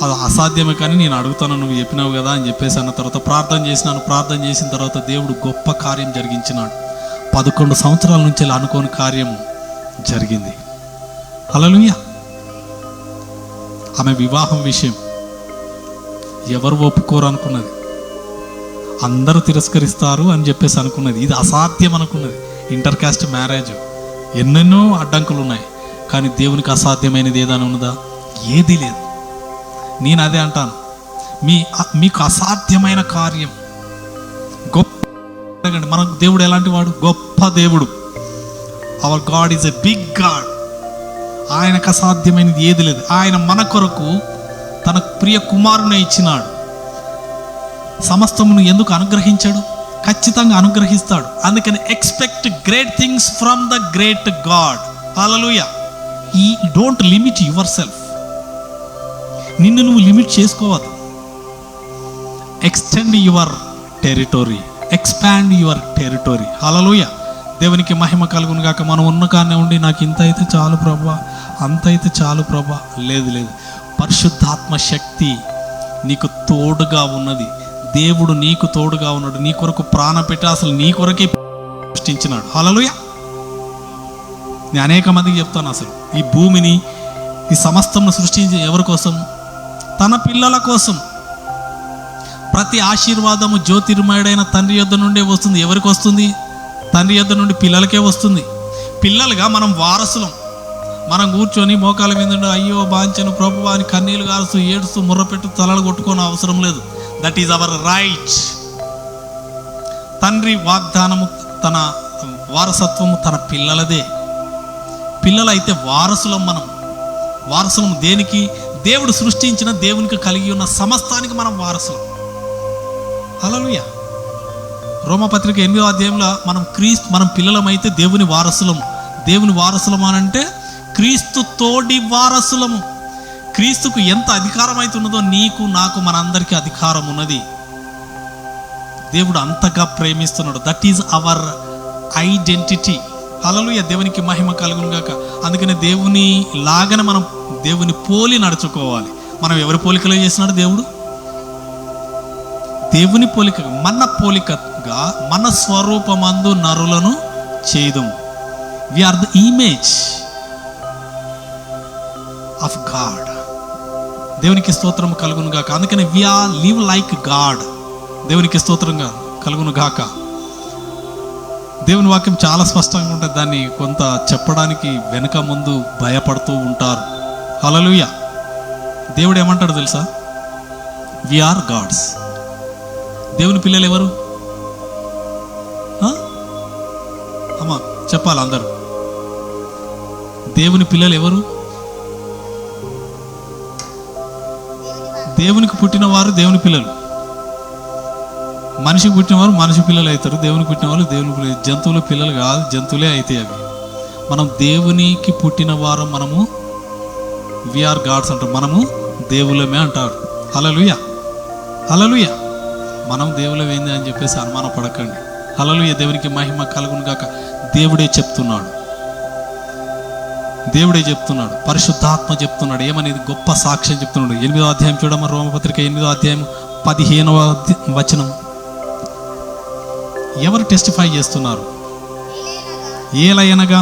Speaker 1: అది అసాధ్యమే కానీ నేను అడుగుతాను, నువ్వు చెప్పినావు కదా అని చెప్పేసి అన్న తర్వాత ప్రార్థన చేసినాను. ప్రార్థన చేసిన తర్వాత దేవుడు గొప్ప కార్యం జరిగించినాడు. 11 సంవత్సరాల నుంచి అనుకోని కార్యము జరిగింది. హల్లెలూయా. ఆమె వివాహం విషయం ఎవరు ఒప్పుకోరు అనుకున్నది, అందరూ తిరస్కరిస్తారు అని చెప్పేసి అనుకున్నది, ఇది అసాధ్యం అనుకున్నది. ఇంటర్ కాస్ట్ మ్యారేజ్, ఎన్నెన్నో అడ్డంకులు ఉన్నాయి, కానీ దేవునికి అసాధ్యమైనది ఏదైనా ఉన్నదా? ఏది లేదు. నేను అదే అంటాను, మీకు అసాధ్యమైన కార్యం గొప్ప. మన దేవుడు ఎలాంటి వాడు? గొప్ప దేవుడు. Our God is a big God. ఆయనకు అసాధ్యమైనది ఏది లేదు. ఆయన మన కొరకు తన ప్రియ కుమారుని ఇచ్చినాడు. సమస్తమును ఎందుకు అనుగ్రహించాడు? ఖచ్చితంగా అనుగ్రహిస్తాడు. అందుకని expect great things from the great God. Hallelujah. Don't limit yourself. నిన్ను నువ్వు లిమిట్ చేసుకోవద్దు. Extend your territory, expand your territory. Hallelujah. దేవునికి మహిమ కలుగును గాక. మనం ఉన్న కానే ఉండి నాకు ఇంత అయితే చాలు ప్రభా, అంత అయితే చాలు ప్రభా. లేదు లేదు, పరిశుద్ధాత్మ శక్తి నీకు తోడుగా ఉన్నది. దేవుడు నీకు తోడుగా ఉన్నాడు. నీ కొరకు ప్రాణం పెట్టి అసలు నీ కొరకే సృష్టించినాడు. హల్లెలూయా. నేను అనేక మందికి చెప్తాను, అసలు ఈ భూమిని, ఈ సమస్తమును సృష్టించి ఎవరి కోసం? తన పిల్లల కోసం. ప్రతి ఆశీర్వాదము జ్యోతిర్మయుడైన తండ్రి యొద్ద నుండే వస్తుంది. ఎవరికి వస్తుంది? తండ్రి యొద్ద నుండి పిల్లలకే వస్తుంది. పిల్లలుగా మనం వారసులం. మనం కూర్చొని మోకాల మీద ఉండి అయ్యో బాంచను ప్రభువా అని కన్నీళ్ళు కారుస్తూ ఏడుస్తూ ముర్రపెట్టు తలలు కొట్టుకోని అవసరం లేదు. That is hour right. తండ్రి వాగ్దానము, తన వారసత్వము తన పిల్లలదే. పిల్లలైతే వారసులం. మనం వారసులం దేనికి? దేవుడు సృష్టించిన, దేవునికి కలిగి ఉన్న సమస్తానికి మనం వారసులం. హల్లెలూయా. రోమపత్రిక 8వ అధ్యాయంలో మనం పిల్లలమైతే దేవుని వారసులము. దేవుని వారసులము అనంటే క్రీస్తు తోడి వారసులము. క్రీస్తుకు ఎంత అధికారం అయితే ఉన్నదో నీకు నాకు మనందరికీ అధికారం ఉన్నది. దేవుడు అంతగా ప్రేమిస్తున్నాడు. That is our identity. Hallelujah. దేవునికి మహిమ కలుగును గాక. అందుకనే దేవుని లాగానే మనం దేవుని పోలి నడుచుకోవాలి. మనం ఎవరి పోలికలో చేసినాడు దేవుడు? దేవుని పోలిక, మన పోలికగా మన స్వరూపమందు నరులను చేయుదుము. We are the image of God. దేవునికి స్తోత్రం కలుగును గాక. అందుకని we are live like God. దేవునికి స్తోత్రంగా కలుగును గాక. దేవుని వాక్యం చాలా స్పష్టంగా ఉంటుంది. దాన్ని కొంత చెప్పడానికి వెనుక ముందు భయపడుతూ ఉంటారు. హల్లెలూయా. దేవుడు ఏమంటాడు తెలుసా? We are gods. దేవుని పిల్లలు ఎవరు? అమ్మా చెప్పాలి అందరూ. దేవుని పిల్లలు ఎవరు? దేవునికి పుట్టిన వారు దేవుని పిల్లలు. మనిషికి పుట్టినవారు మనిషి పిల్లలు అవుతారు. దేవునికి పుట్టిన వాళ్ళు దేవుని పిల్లలు. జంతువుల పిల్లలు కాదు, జంతువులే అవుతాయి అవి. మనం దేవునికి పుట్టిన వారు. మనము విఆర్ గాడ్స్ అంటారు. మనము దేవులమే అంటారు. హల్లెలూయా. హల్లెలూయా. మనం దేవులమేంది అని చెప్పేసి అనుమాన పడకండి. హల్లెలూయా. దేవునికి మహిమ కలుగును గాక. దేవుడే చెప్తున్నాడు. దేవుడే చెప్తున్నాడు. పరిశుద్ధాత్మ చెప్తున్నాడు. ఏమని? గొప్ప సాక్ష్యం చెప్తున్నాడు. 8వ అధ్యాయం చూడమ్మా. రోమపత్రిక 8వ అధ్యాయం 15వ వచనం. ఎవరు టెస్టిఫై చేస్తున్నారు? ఏలయనగా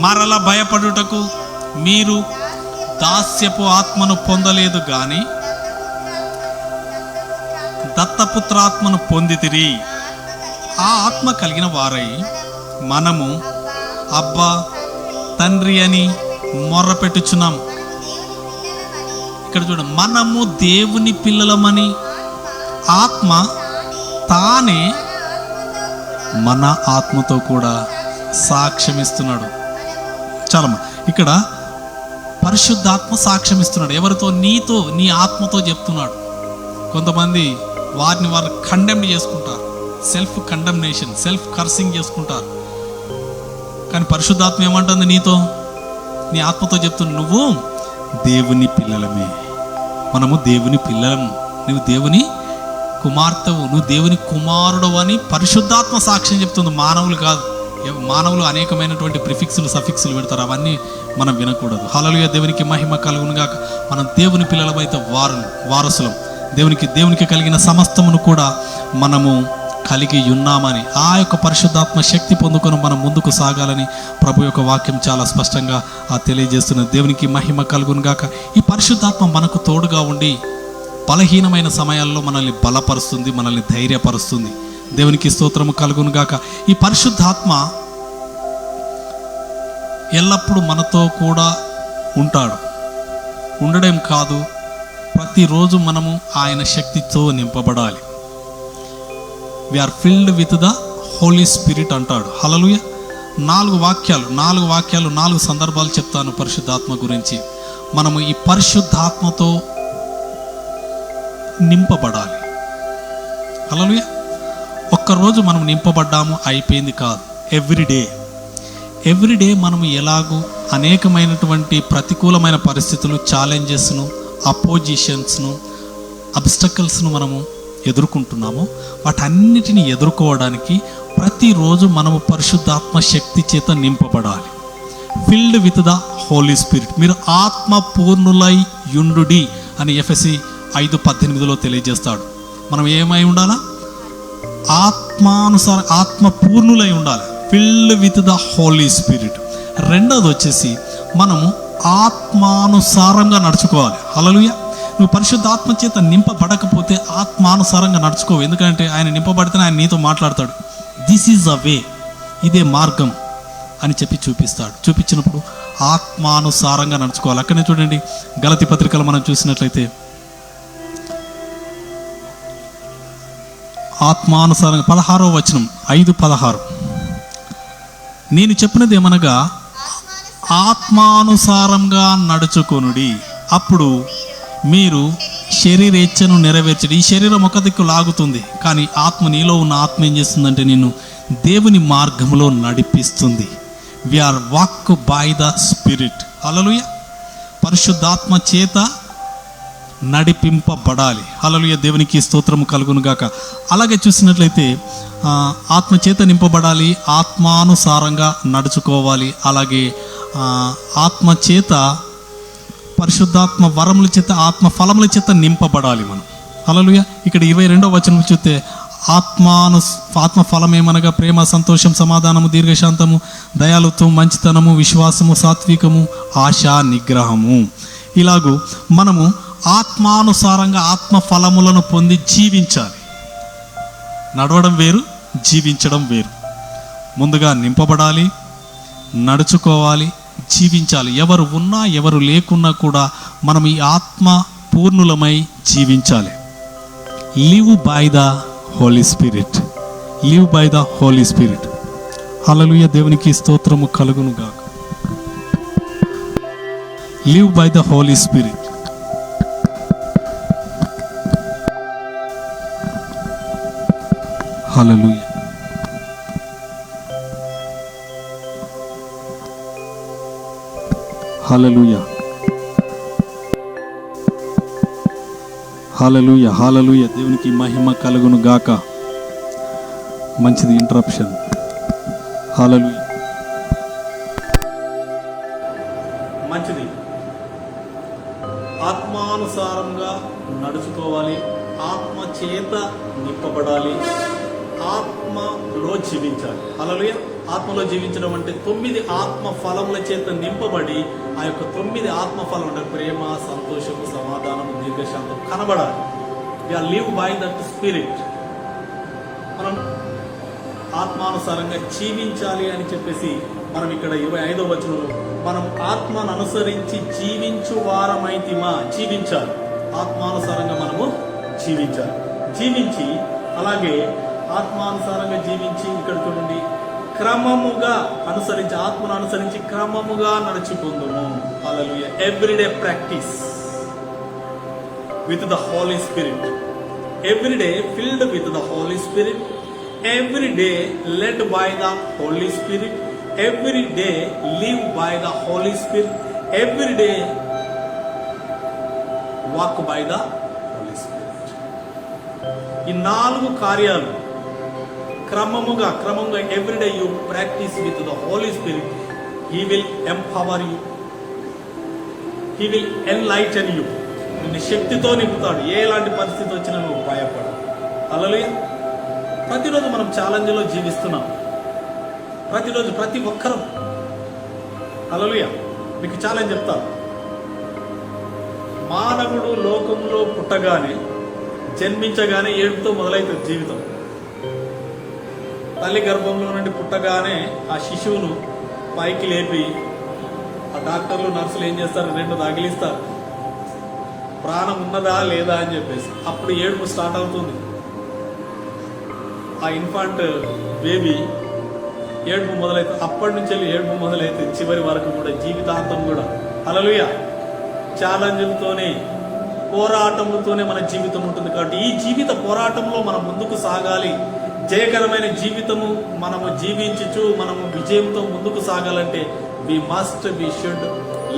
Speaker 1: మరల భయపడుటకు మీరు దాస్యపు ఆత్మను పొందలేదు గాని దత్తపుత్రాత్మను పొందితిరి. ఆ ఆత్మ కలిగిన వారై మనము అబ్బా తండ్రి అని మొర్ర పెట్టుచున్నాం. ఇక్కడ చూడండి, మనము దేవుని పిల్లలమని ఆత్మ తానే మన ఆత్మతో కూడా సాక్ష్యం ఇస్తున్నాడు. చాలమ్మా. ఇక్కడ పరిశుద్ధాత్మ సాక్ష్యం ఇస్తున్నాడు. ఎవరితో? నీతో, నీ ఆత్మతో చెప్తున్నాడు. కొంతమంది వారిని వారు కండెమ్ చేసుకుంటారు. సెల్ఫ్ కండమ్నేషన్, సెల్ఫ్ కర్సింగ్ చేసుకుంటారు. కానీ పరిశుద్ధాత్మ ఏమంటుంది నీతో, నీ ఆత్మతో చెప్తుంది, నువ్వు దేవుని పిల్లలమే, మనము దేవుని పిల్లలము, నువ్వు దేవుని కుమార్తెవు, నువ్వు దేవుని కుమారుడు అని పరిశుద్ధాత్మ సాక్ష్యం చెప్తుంది. మానవులు కాదు. మానవులు అనేకమైనటువంటి ప్రిఫిక్స్లు సఫిక్స్లు పెడతారు, అవన్నీ మనం వినకూడదు. హల్లెలూయా, దేవునికి మహిమ కలుగును గాక. మనం దేవుని పిల్లలమైతే వారసులం. దేవునికి కలిగిన సమస్తమును కూడా మనము కలిగి ఉన్నామని, ఆ యొక్క పరిశుద్ధాత్మ శక్తి పొందుకొని మనం ముందుకు సాగాలని ప్రభు యొక్క వాక్యం చాలా స్పష్టంగా తెలియజేస్తున్నది. దేవునికి మహిమ కలుగును గాక. ఈ పరిశుద్ధాత్మ మనకు తోడుగా ఉండి బలహీనమైన సమయాల్లో మనల్ని బలపరుస్తుంది, మనల్ని ధైర్యపరుస్తుంది. దేవునికి స్తోత్రము కలుగును గాక. ఈ పరిశుద్ధాత్మ ఎల్లప్పుడూ మనతో కూడా ఉంటాడు. ఉండడం కాదు, ప్రతిరోజు మనము ఆయన శక్తితో నింపబడాలి. We are filled with the Holy Spirit అంటాడు. హల్లెలూయా. 4 వాక్యాలు 4 సందర్భాలు చెప్తాను పరిశుద్ధాత్మ గురించి. మనము ఈ పరిశుద్ధాత్మతో నింపబడాలి. హల్లెలూయా. ఒక్కరోజు మనం నింపబడ్డాము అయిపోయింది కాదు. ఎవ్రీడే మనము ఎలాగూ అనేకమైనటువంటి ప్రతికూలమైన పరిస్థితులు, ఛాలెంజెస్ను, అపోజిషన్స్ను, అబ్స్టకల్స్ను మనము ఎదుర్కొంటున్నాము. వాటన్నిటిని ఎదుర్కోవడానికి ప్రతిరోజు మనము పరిశుద్ధాత్మ శక్తి చేత నింపబడాలి. Filled with the Holy Spirit. మీరు ఆత్మ పూర్ణులై యుండుడి అని ఎఫెసీ 5:18 తెలియజేస్తాడు. మనం ఏమై ఉండాలా? ఆత్మ పూర్ణులై ఉండాలి. Filled with the Holy Spirit. రెండోది వచ్చేసి మనము ఆత్మానుసారంగా నడుచుకోవాలి. హల్లెలూయా. నువ్వు పరిశుద్ధాత్మ చేత నింపబడకపోతే ఆత్మానుసారంగా నడుచుకోవు. ఎందుకంటే ఆయన నింపబడితేనే ఆయన నీతో మాట్లాడతాడు. దిస్ ఈజ్ అ వే, ఇదే మార్గం అని చెప్పి చూపిస్తాడు. చూపించినప్పుడు ఆత్మానుసారంగా నడుచుకోవాలి. అక్కడనే చూడండి, గలతీ పత్రికలు మనం చూసినట్లయితే ఆత్మానుసారంగా 16వ వచనం 5:16, నేను చెప్పినది ఏమనగా ఆత్మానుసారంగా నడుచుకొనుడి, అప్పుడు మీరు శరీరేచ్ఛను నెరవేర్చడి. ఈ శరీరం ఒక దిక్కు లాగుతుంది, కానీ నీలో ఉన్న ఆత్మ ఏం చేస్తుందంటే నిన్ను దేవుని మార్గంలో నడిపిస్తుంది. We are walk by the spirit. Hallelujah. పరిశుద్ధాత్మ చేత నడిపింపబడాలి. హల్లెలూయా. దేవునికి స్తోత్రము కలుగును గాక. అలాగే చూసినట్లయితే ఆత్మ చేత నింపబడాలి, ఆత్మానుసారంగా నడుచుకోవాలి. అలాగే ఆత్మ చేత, పరిశుద్ధాత్మ వరముల చేత, ఆత్మ ఫలముల చేత నింపబడాలి మనం. హల్లెలూయా. ఇక్కడ 22వ వచనం చూస్తే ఆత్మ ఫలం ఏమనగా ప్రేమ, సంతోషం, సమాధానము, దీర్ఘశాంతము, దయాళుత్వం, మంచితనము, విశ్వాసము, సాత్వికము, ఆశ, నిగ్రహము. ఇలాగూ మనము ఆత్మానుసారంగా ఆత్మ ఫలములను పొంది జీవించాలి. నడవడం వేరు, జీవించడం వేరు. ముందుగా నింపబడాలి, నడుచుకోవాలి, జీవించాలి. ఎవరు ఉన్నా ఎవరు లేకున్నా కూడా మనం ఈ ఆత్మ పూర్ణులమై జీవించాలి. Live by the Holy Spirit. Live by the Holy Spirit. Hallelujah. దేవునికి స్తోత్రము కలుగును గాక. Live by the Holy Spirit. Hallelujah. Hallelujah. Hallelujah. Hallelujah. దేవునికి మహిమ కలుగును గాక. మంచిది, ఇంటరప్షన్. హల్లెలూయా. మంచిది. ఆత్మానుసారంగా నడుచుకోవాలి, ఆత్మ చేత నింపబడాలి, ఆత్మలో జీవించాలి. హల్లెలూయా. ఆత్మలో జీవించడం అంటే 9 ఆత్మ ఫలముల చేత నింపబడి ఆ యొక్క 9 ఆత్మ ఫలం అంటే ప్రేమ, సంతోషము, సమాధానము, దీర్ఘశాంతం కనబడాలి. We are live by that spirit. మనం ఆత్మానుసారంగా జీవించాలి అని చెప్పేసి మనం ఇక్కడ 25వ వచనంలో మనం ఆత్మను అనుసరించి జీవించు వారమైతిమా. జీవించాలి, ఆత్మానుసారంగా మనము జీవించాలి. జీవించి అలాగే ఆత్మానుసారంగా జీవించి ఇక్కడ చూడండి, క్రమముగా అనుసరించి, ఆత్మను అనుసరించి క్రమముగా నడుచుకుందుము. Hallelujah. Every day practice with the Holy Spirit. Every day filled with the Holy Spirit. Every day led by the Holy Spirit. Every day live by the Holy Spirit, every day walk by the Holy Spirit. ఈ 4 కార్యాలు క్రమముగా every day you practice with the Holy Spirit. He will empower you, he will enlighten you. నిన్ను శక్తితో నింపుతాడు. ఎలాంటి పరిస్థితి వచ్చినా నువ్వు భయపడవు. హల్లెలూయా. ప్రతిరోజు మనం ఛాలెంజ్లో జీవిస్తున్నాం, ప్రతిరోజు ప్రతి ఒక్కరం. హల్లెలూయా. మీకు ఛాలెంజ్ చెప్తాను. మానవుడు లోకంలో పుట్టగానే, జన్మించగానే ఏడుపుతో మొదలవుతుంది జీవితం. తల్లి గర్భంలో నుండి పుట్టగానే ఆ శిశువును పైకి లేపి ఆ డాక్టర్లు నర్సులు ఏం చేస్తారు, 2 తగిలిస్తారు, ప్రాణం ఉన్నదా లేదా అని చెప్పేసి. అప్పుడు ఏడుపు స్టార్ట్ అవుతుంది. ఆ ఇన్ఫాంట్ బేబీ ఏడుపు మొదలవుతుంది. అప్పటి నుంచి వెళ్ళి ఏడుపు మొదలవుతుంది చివరి వరకు కూడా, జీవితాంతం కూడా. హల్లెలూయా. ఛాలెంజ్లతోనే, పోరాటములతోనే మన జీవితం ఉంటుంది. కాబట్టి ఈ జీవిత పోరాటంలో మనం ముందుకు సాగాలి. జయకరమైన జీవితము మనము జీవించు, మనము విజయంతో ముందుకు సాగాలంటే we should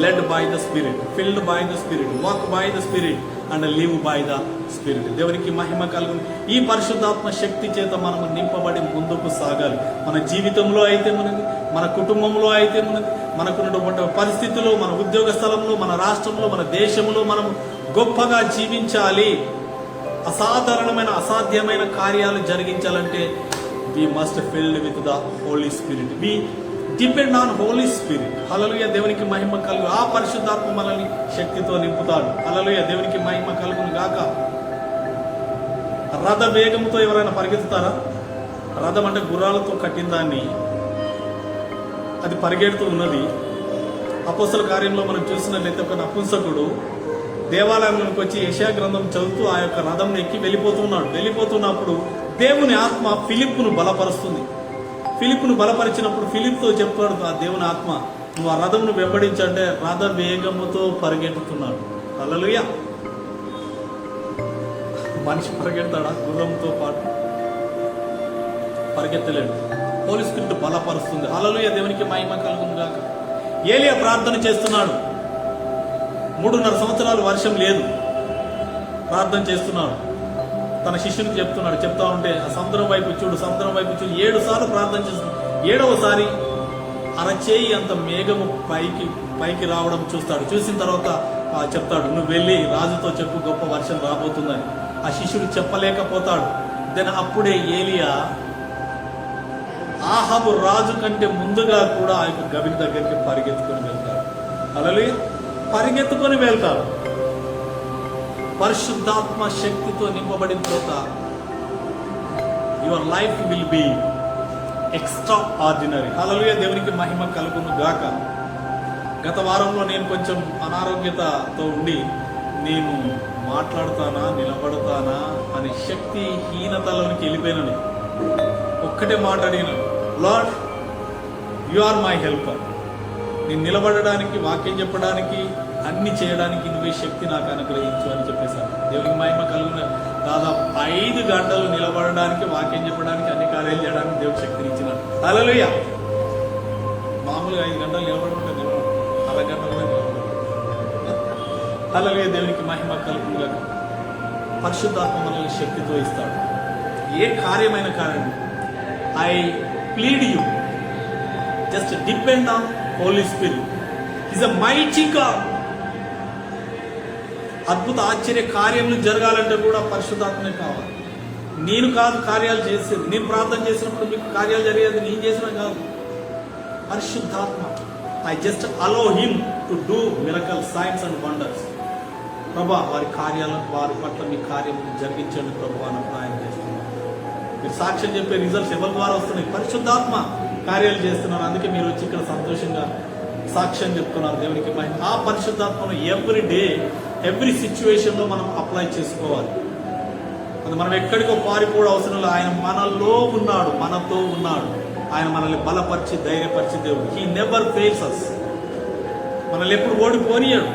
Speaker 1: led by the Spirit, filled by the Spirit, walk by the Spirit and live by the Spirit. దేవునికి మహిమ కలుగును. ఈ పరిశుద్ధాత్మ శక్తి చేత మనము నింపబడి ముందుకు సాగాలి. మన జీవితంలో అయితే మనది, మన కుటుంబంలో అయితే మనది, మనకున్నటువంటి పరిస్థితుల్లో, మన ఉద్యోగ స్థలంలో, మన రాష్ట్రంలో, మన దేశంలో మనము గొప్పగా జీవించాలి. అసాధారణమైన, అసాధ్యమైన కార్యాలు జరిగించాలంటే we must filled with the Holy Spirit. We depend on Holy Spirit. హల్లెలూయా. దేవునికి మహిమ కలుగు. ఆ పరిశుద్ధాత్మ మనల్ని శక్తితో నింపుతాడు. హల్లెలూయా. దేవునికి మహిమ కలుగును గాక. రథ వేగంతో ఎవరైనా పరిగెత్తుతారా? రథం అంటే గుర్రాలతో కట్టిన దాన్ని, అది పరిగెడుతూ ఉన్నది. అపోస్తల కార్యంలో మనం చూసినట్లయితే ఒక నపుంసకుడు దేవాలయంలోకి వచ్చి యెషయా గ్రంథం చదువుతూ ఆ యొక్క రథం ఎక్కి వెళ్ళిపోతున్నప్పుడు దేవుని ఆత్మ ఫిలిప్పును బలపరుస్తుంది. ఫిలిప్పును బలపరిచినప్పుడు ఫిలిప్తో చెప్తాడు ఆ దేవుని ఆత్మ, నువ్వు ఆ రథమును వెంబడించంటే రథ వేగముతో పరిగెత్తుతున్నాడు. హల్లెలూయా. మనిషి పరిగెడతాడా? గుర్రంతో పాటు పరిగెత్తలేడు. హోలీ స్పిరిట్ బలపరుస్తుంది. హల్లెలూయా. దేవునికి మహిమ కలుగును గాక. ఏలియా ప్రార్థన చేస్తున్నాడు. 3.5 సంవత్సరాలు వర్షం లేదు. ప్రార్థన చేస్తున్నాడు. తన శిష్యునికి చెప్తా ఉంటే సముద్రం వైపు చూడు, 7 సార్లు ప్రార్థన చేస్తున్నాడు. 7వసారి అరచేయి అంత మేఘము పైకి రావడం చూస్తాడు. చూసిన తర్వాత చెప్తాడు, నువ్వు వెళ్ళి రాజుతో చెప్పు, గొప్ప వర్షం రాబోతుందని. ఆ శిష్యుడు చెప్పలేకపోతాడు. దెన్ అప్పుడే ఏలియా ఆహాబు రాజు కంటే ముందుగా కూడా ఆ యొక్క గవిని దగ్గరికి పరిగెత్తుకొని వెళ్తాడు. హల్లెలూయా. పరిగెత్తుకొని వెళ్తాడు. పరిశుద్ధాత్మ శక్తితో నింపబడిన తర్వాత your life will be extraordinary. Hallelujah. దేవునికి మహిమ కలుగును గాక. గత వారంలో నేను కొంచెం అనారోగ్యతతో ఉండి నేను మాట్లాడతానా, నిలబడతానా అనే శక్తిహీనతలోనికి వెళ్ళిపోయినాను. ఒక్కటే మాట అడిగినాను, Lord you are my helper. నేను నిలబడడానికి, వాక్యం చెప్పడానికి, అన్ని చేయడానికి నువ్వే శక్తి నాకు అనుగ్రహించు అని చెప్పేశాను. దేవునికి మహిమ కలుగున. దాదాపు 5 గంటలు నిలబడడానికి, వాక్యం చెప్పడానికి, అన్ని కార్యాలు చేయడానికి దేవుడు శక్తిని ఇచ్చినాడు. హల్లెలూయా. మామూలుగా 5 గంటలు నిలబడకుండా అరగంట కూడా నిలబడ. హల్లెలూయా. దేవునికి మహిమ కలుగును. పరిశుద్ధాత్మ మనల్ని శక్తితో ఇస్తాడు. ఏ కార్యమైన కార్యం, I plead you, just depend on Holy Spirit. Is a mighty God. అద్భుత ఆశ్చర్య కార్యములు జరగాలంటే కూడా పరిశుద్ధాత్మనే కావాలి. నేను కాదు కార్యాలు చేసేది. నేను ప్రార్థన చేసినప్పుడు మీకు కార్యాలు జరిగేది నేను చేసిన కాదు, పరిశుద్ధాత్మ. I just allow him to do miracle signs and wonders. ప్రభా, వారి కార్యాలను, వారి పట్ల మీ కార్యం జరిగించండి ప్రభా అని ప్రార్థన చేస్తున్నాను. మీరు సాక్ష్యం చెప్పే రిజల్ట్స్ ఎవరి ద్వారా వస్తున్నాయి? పరిశుద్ధాత్మ కార్యాలు చేస్తున్నారు. అందుకే మీరు వచ్చి ఇక్కడ సంతోషంగా సాక్ష్యం చెప్తున్నారు. దేవునికి మహిమ. ఆ పరిశుద్ధాత్మను ఎవ్రీ డే, ఎవ్రీ సిచ్యువేషన్లో మనం అప్లై చేసుకోవాలి. అది మనం ఎక్కడికో పారిపోవడం అవసరం లేదు. ఆయన మనలో ఉన్నాడు, మనతో ఉన్నాడు. ఆయన మనల్ని బలపరిచి, ధైర్యపరిచి దేవుడు. హీ నెవర్ ఫెయిల్స్ అస్. మనల్ని ఎప్పుడు ఓడిపోనియాడు.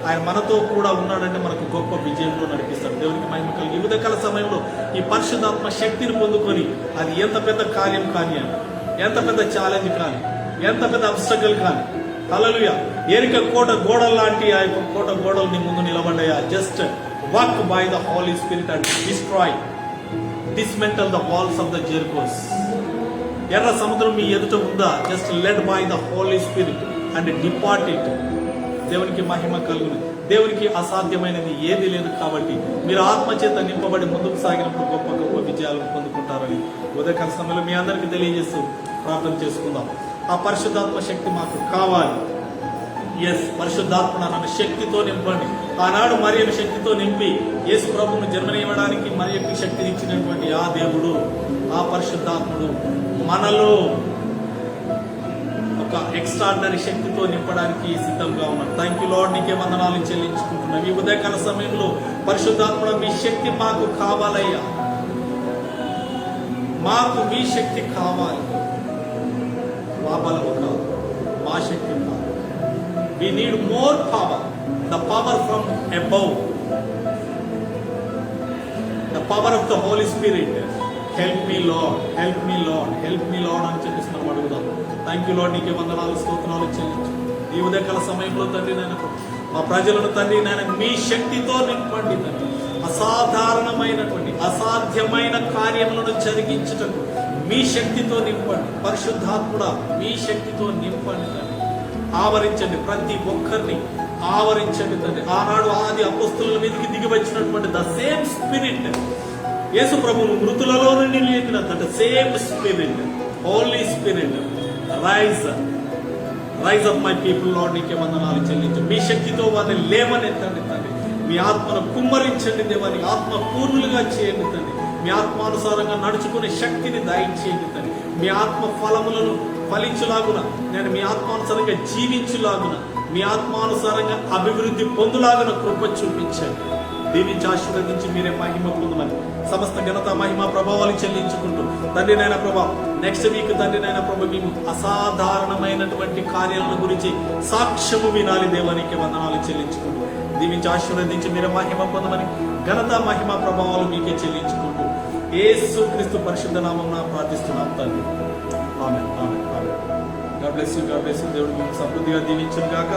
Speaker 1: ఆయన మనతో కూడా ఉన్నాడంటే మనకు గొప్ప విజయంలో నడిపిస్తాడు. దేవునికి మహిమ కలిగి. ఈ ఉదయకాల సమయంలో ఈ పరిశుద్ధాత్మ శక్తిని పొందుకొని, అది ఎంత పెద్ద కార్యం కానీ, ఎంత పెద్ద ఛాలెంజ్ కానీ, ఎంత పెద్ద అబ్స్టకల్ కానీ, హల్లెలూయా, ఎరిక కోట గోడల లాంటి ఆ యొక్క కోట గోడలు నీ ముందు నిలబడ్డాయా? Just walk by the Holy Spirit and destroy, dismantle the walls of the Jerichos. ఎర్ర సముద్రం మీ ఎదుట ఉందా? Just led by the Holy Spirit and depart it. దేవునికి మహిమ కలుగును. దేవునికి అసాధ్యమైనది ఏది లేదు. కాబట్టి మీరు ఆత్మచేత నింపబడి ముందుకు సాగినప్పుడు గొప్ప గొప్ప విజయాలను పొందుకుంటారని ఉదయకాల సమయంలో మీ అందరికీ తెలియజేస్తూ ప్రార్థన చేసుకుందాం. ఆ పరిశుద్ధాత్మ శక్తి మాకు కావాలి. ఎస్, పరిశుద్ధాత్మ నన్ను శక్తితో నింపండి. ఆనాడు మరియను శక్తితో నింపి యేసు ప్రభువును జన్మనివ్వడానికి మరియకు శక్తిని ఇచ్చినటువంటి ఆ దేవుడు, ఆ పరిశుద్ధాత్ముడు మనలో ఒక ఎక్స్ట్రాడినరీ శక్తితో నింపడానికి సిద్ధంగా ఉన్నాడు. థ్యాంక్ యూ లార్డ్, నీకే వందనాలు చెల్లించుకుంటున్నాం. ఈ ఉదయకాల సమయంలో పరిశుద్ధాత్మ మీ శక్తి మాకు కావాలయ్యా, మాకు మీ శక్తి కావాలి. మా బలము కాదు, మా శక్తి కాదు. We need more power, the power from above, the power of the Holy Spirit. Help me Lord, help me Lord, help me Lord అని చెప్పిస్తున్నాం, అడుగుదాం. థ్యాంక్ యూ లార్డ్, నీకే వందనాలు స్తోత్రాలు చెల్లించు. ఈ ఉదయకాల సమయంలో తండ్రి నాయన మా ప్రజలను తండ్రి నాయన మీ శక్తితో నింపండి తండ్రి. అసాధారణమైనటువంటి అసాధ్యమైన కార్యములను జరిగించుటకు మీ శక్తితో నింపండి. పరిశుద్ధాత్ముడా మీ శక్తితో నింపండి తండ్రి. ఆవరించండి, ప్రతి ఒక్కరిని ఆవరించండి తండ్రి. ఆనాడు ఆది అపోస్తలుల మీదకి దిగి వచ్చినటువంటి ద సేమ్ స్పిరిట్, యేసు ప్రభువును మృతులలో నుండి లేపిన that same spirit, Holy Spirit, rise up my people Lord, నీకే వందనాలు చెల్లించు. మీ శక్తితో వారిని లేవనెత్తండి తండ్రి. మీ ఆత్మను కుమ్మరించండి దేవాన్ని, ఆత్మ పూర్ణులుగా చేయండి తండ్రి. మీ ఆత్మానుసారంగా నడుచుకునే శక్తిని దయచేయండి తండ్రి. మీ ఆత్మ ఫలములను ఫలించులాగున, నేను మీ ఆత్మానుసారంగా జీవించులాగున, మీ ఆత్మానుసారంగా అభివృద్ధి పొందులాగున కృప చూపించండి. దీవించి ఆశీర్వదించి మీరే మహిమ పొందమని సమస్త ఘనత మహిమ ప్రభావాలు చెల్లించుకుంటూ తండ్రి నాయన ప్రభా, నెక్స్ట్ వీక్ తండ్రి నాయన ప్రభా మేము అసాధారణమైనటువంటి కార్యాలను గురించి సాక్ష్యము వినాలి. దేవానికి వందనాలు చెల్లించుకుంటూ దీవించి ఆశీర్వదించి మీరే మహిమ పొందమని ఘనత మహిమ ప్రభావాలు మీకే చెల్లించుకుంటూ యేసు క్రీస్తు పరిశుద్ధ నామమున ప్రార్థిస్తున్నాం తండ్రి. Amen, amen, amen. God bless you, God bless you. దేవుడు మీకు సమృద్ధిగా దీవించును గాక.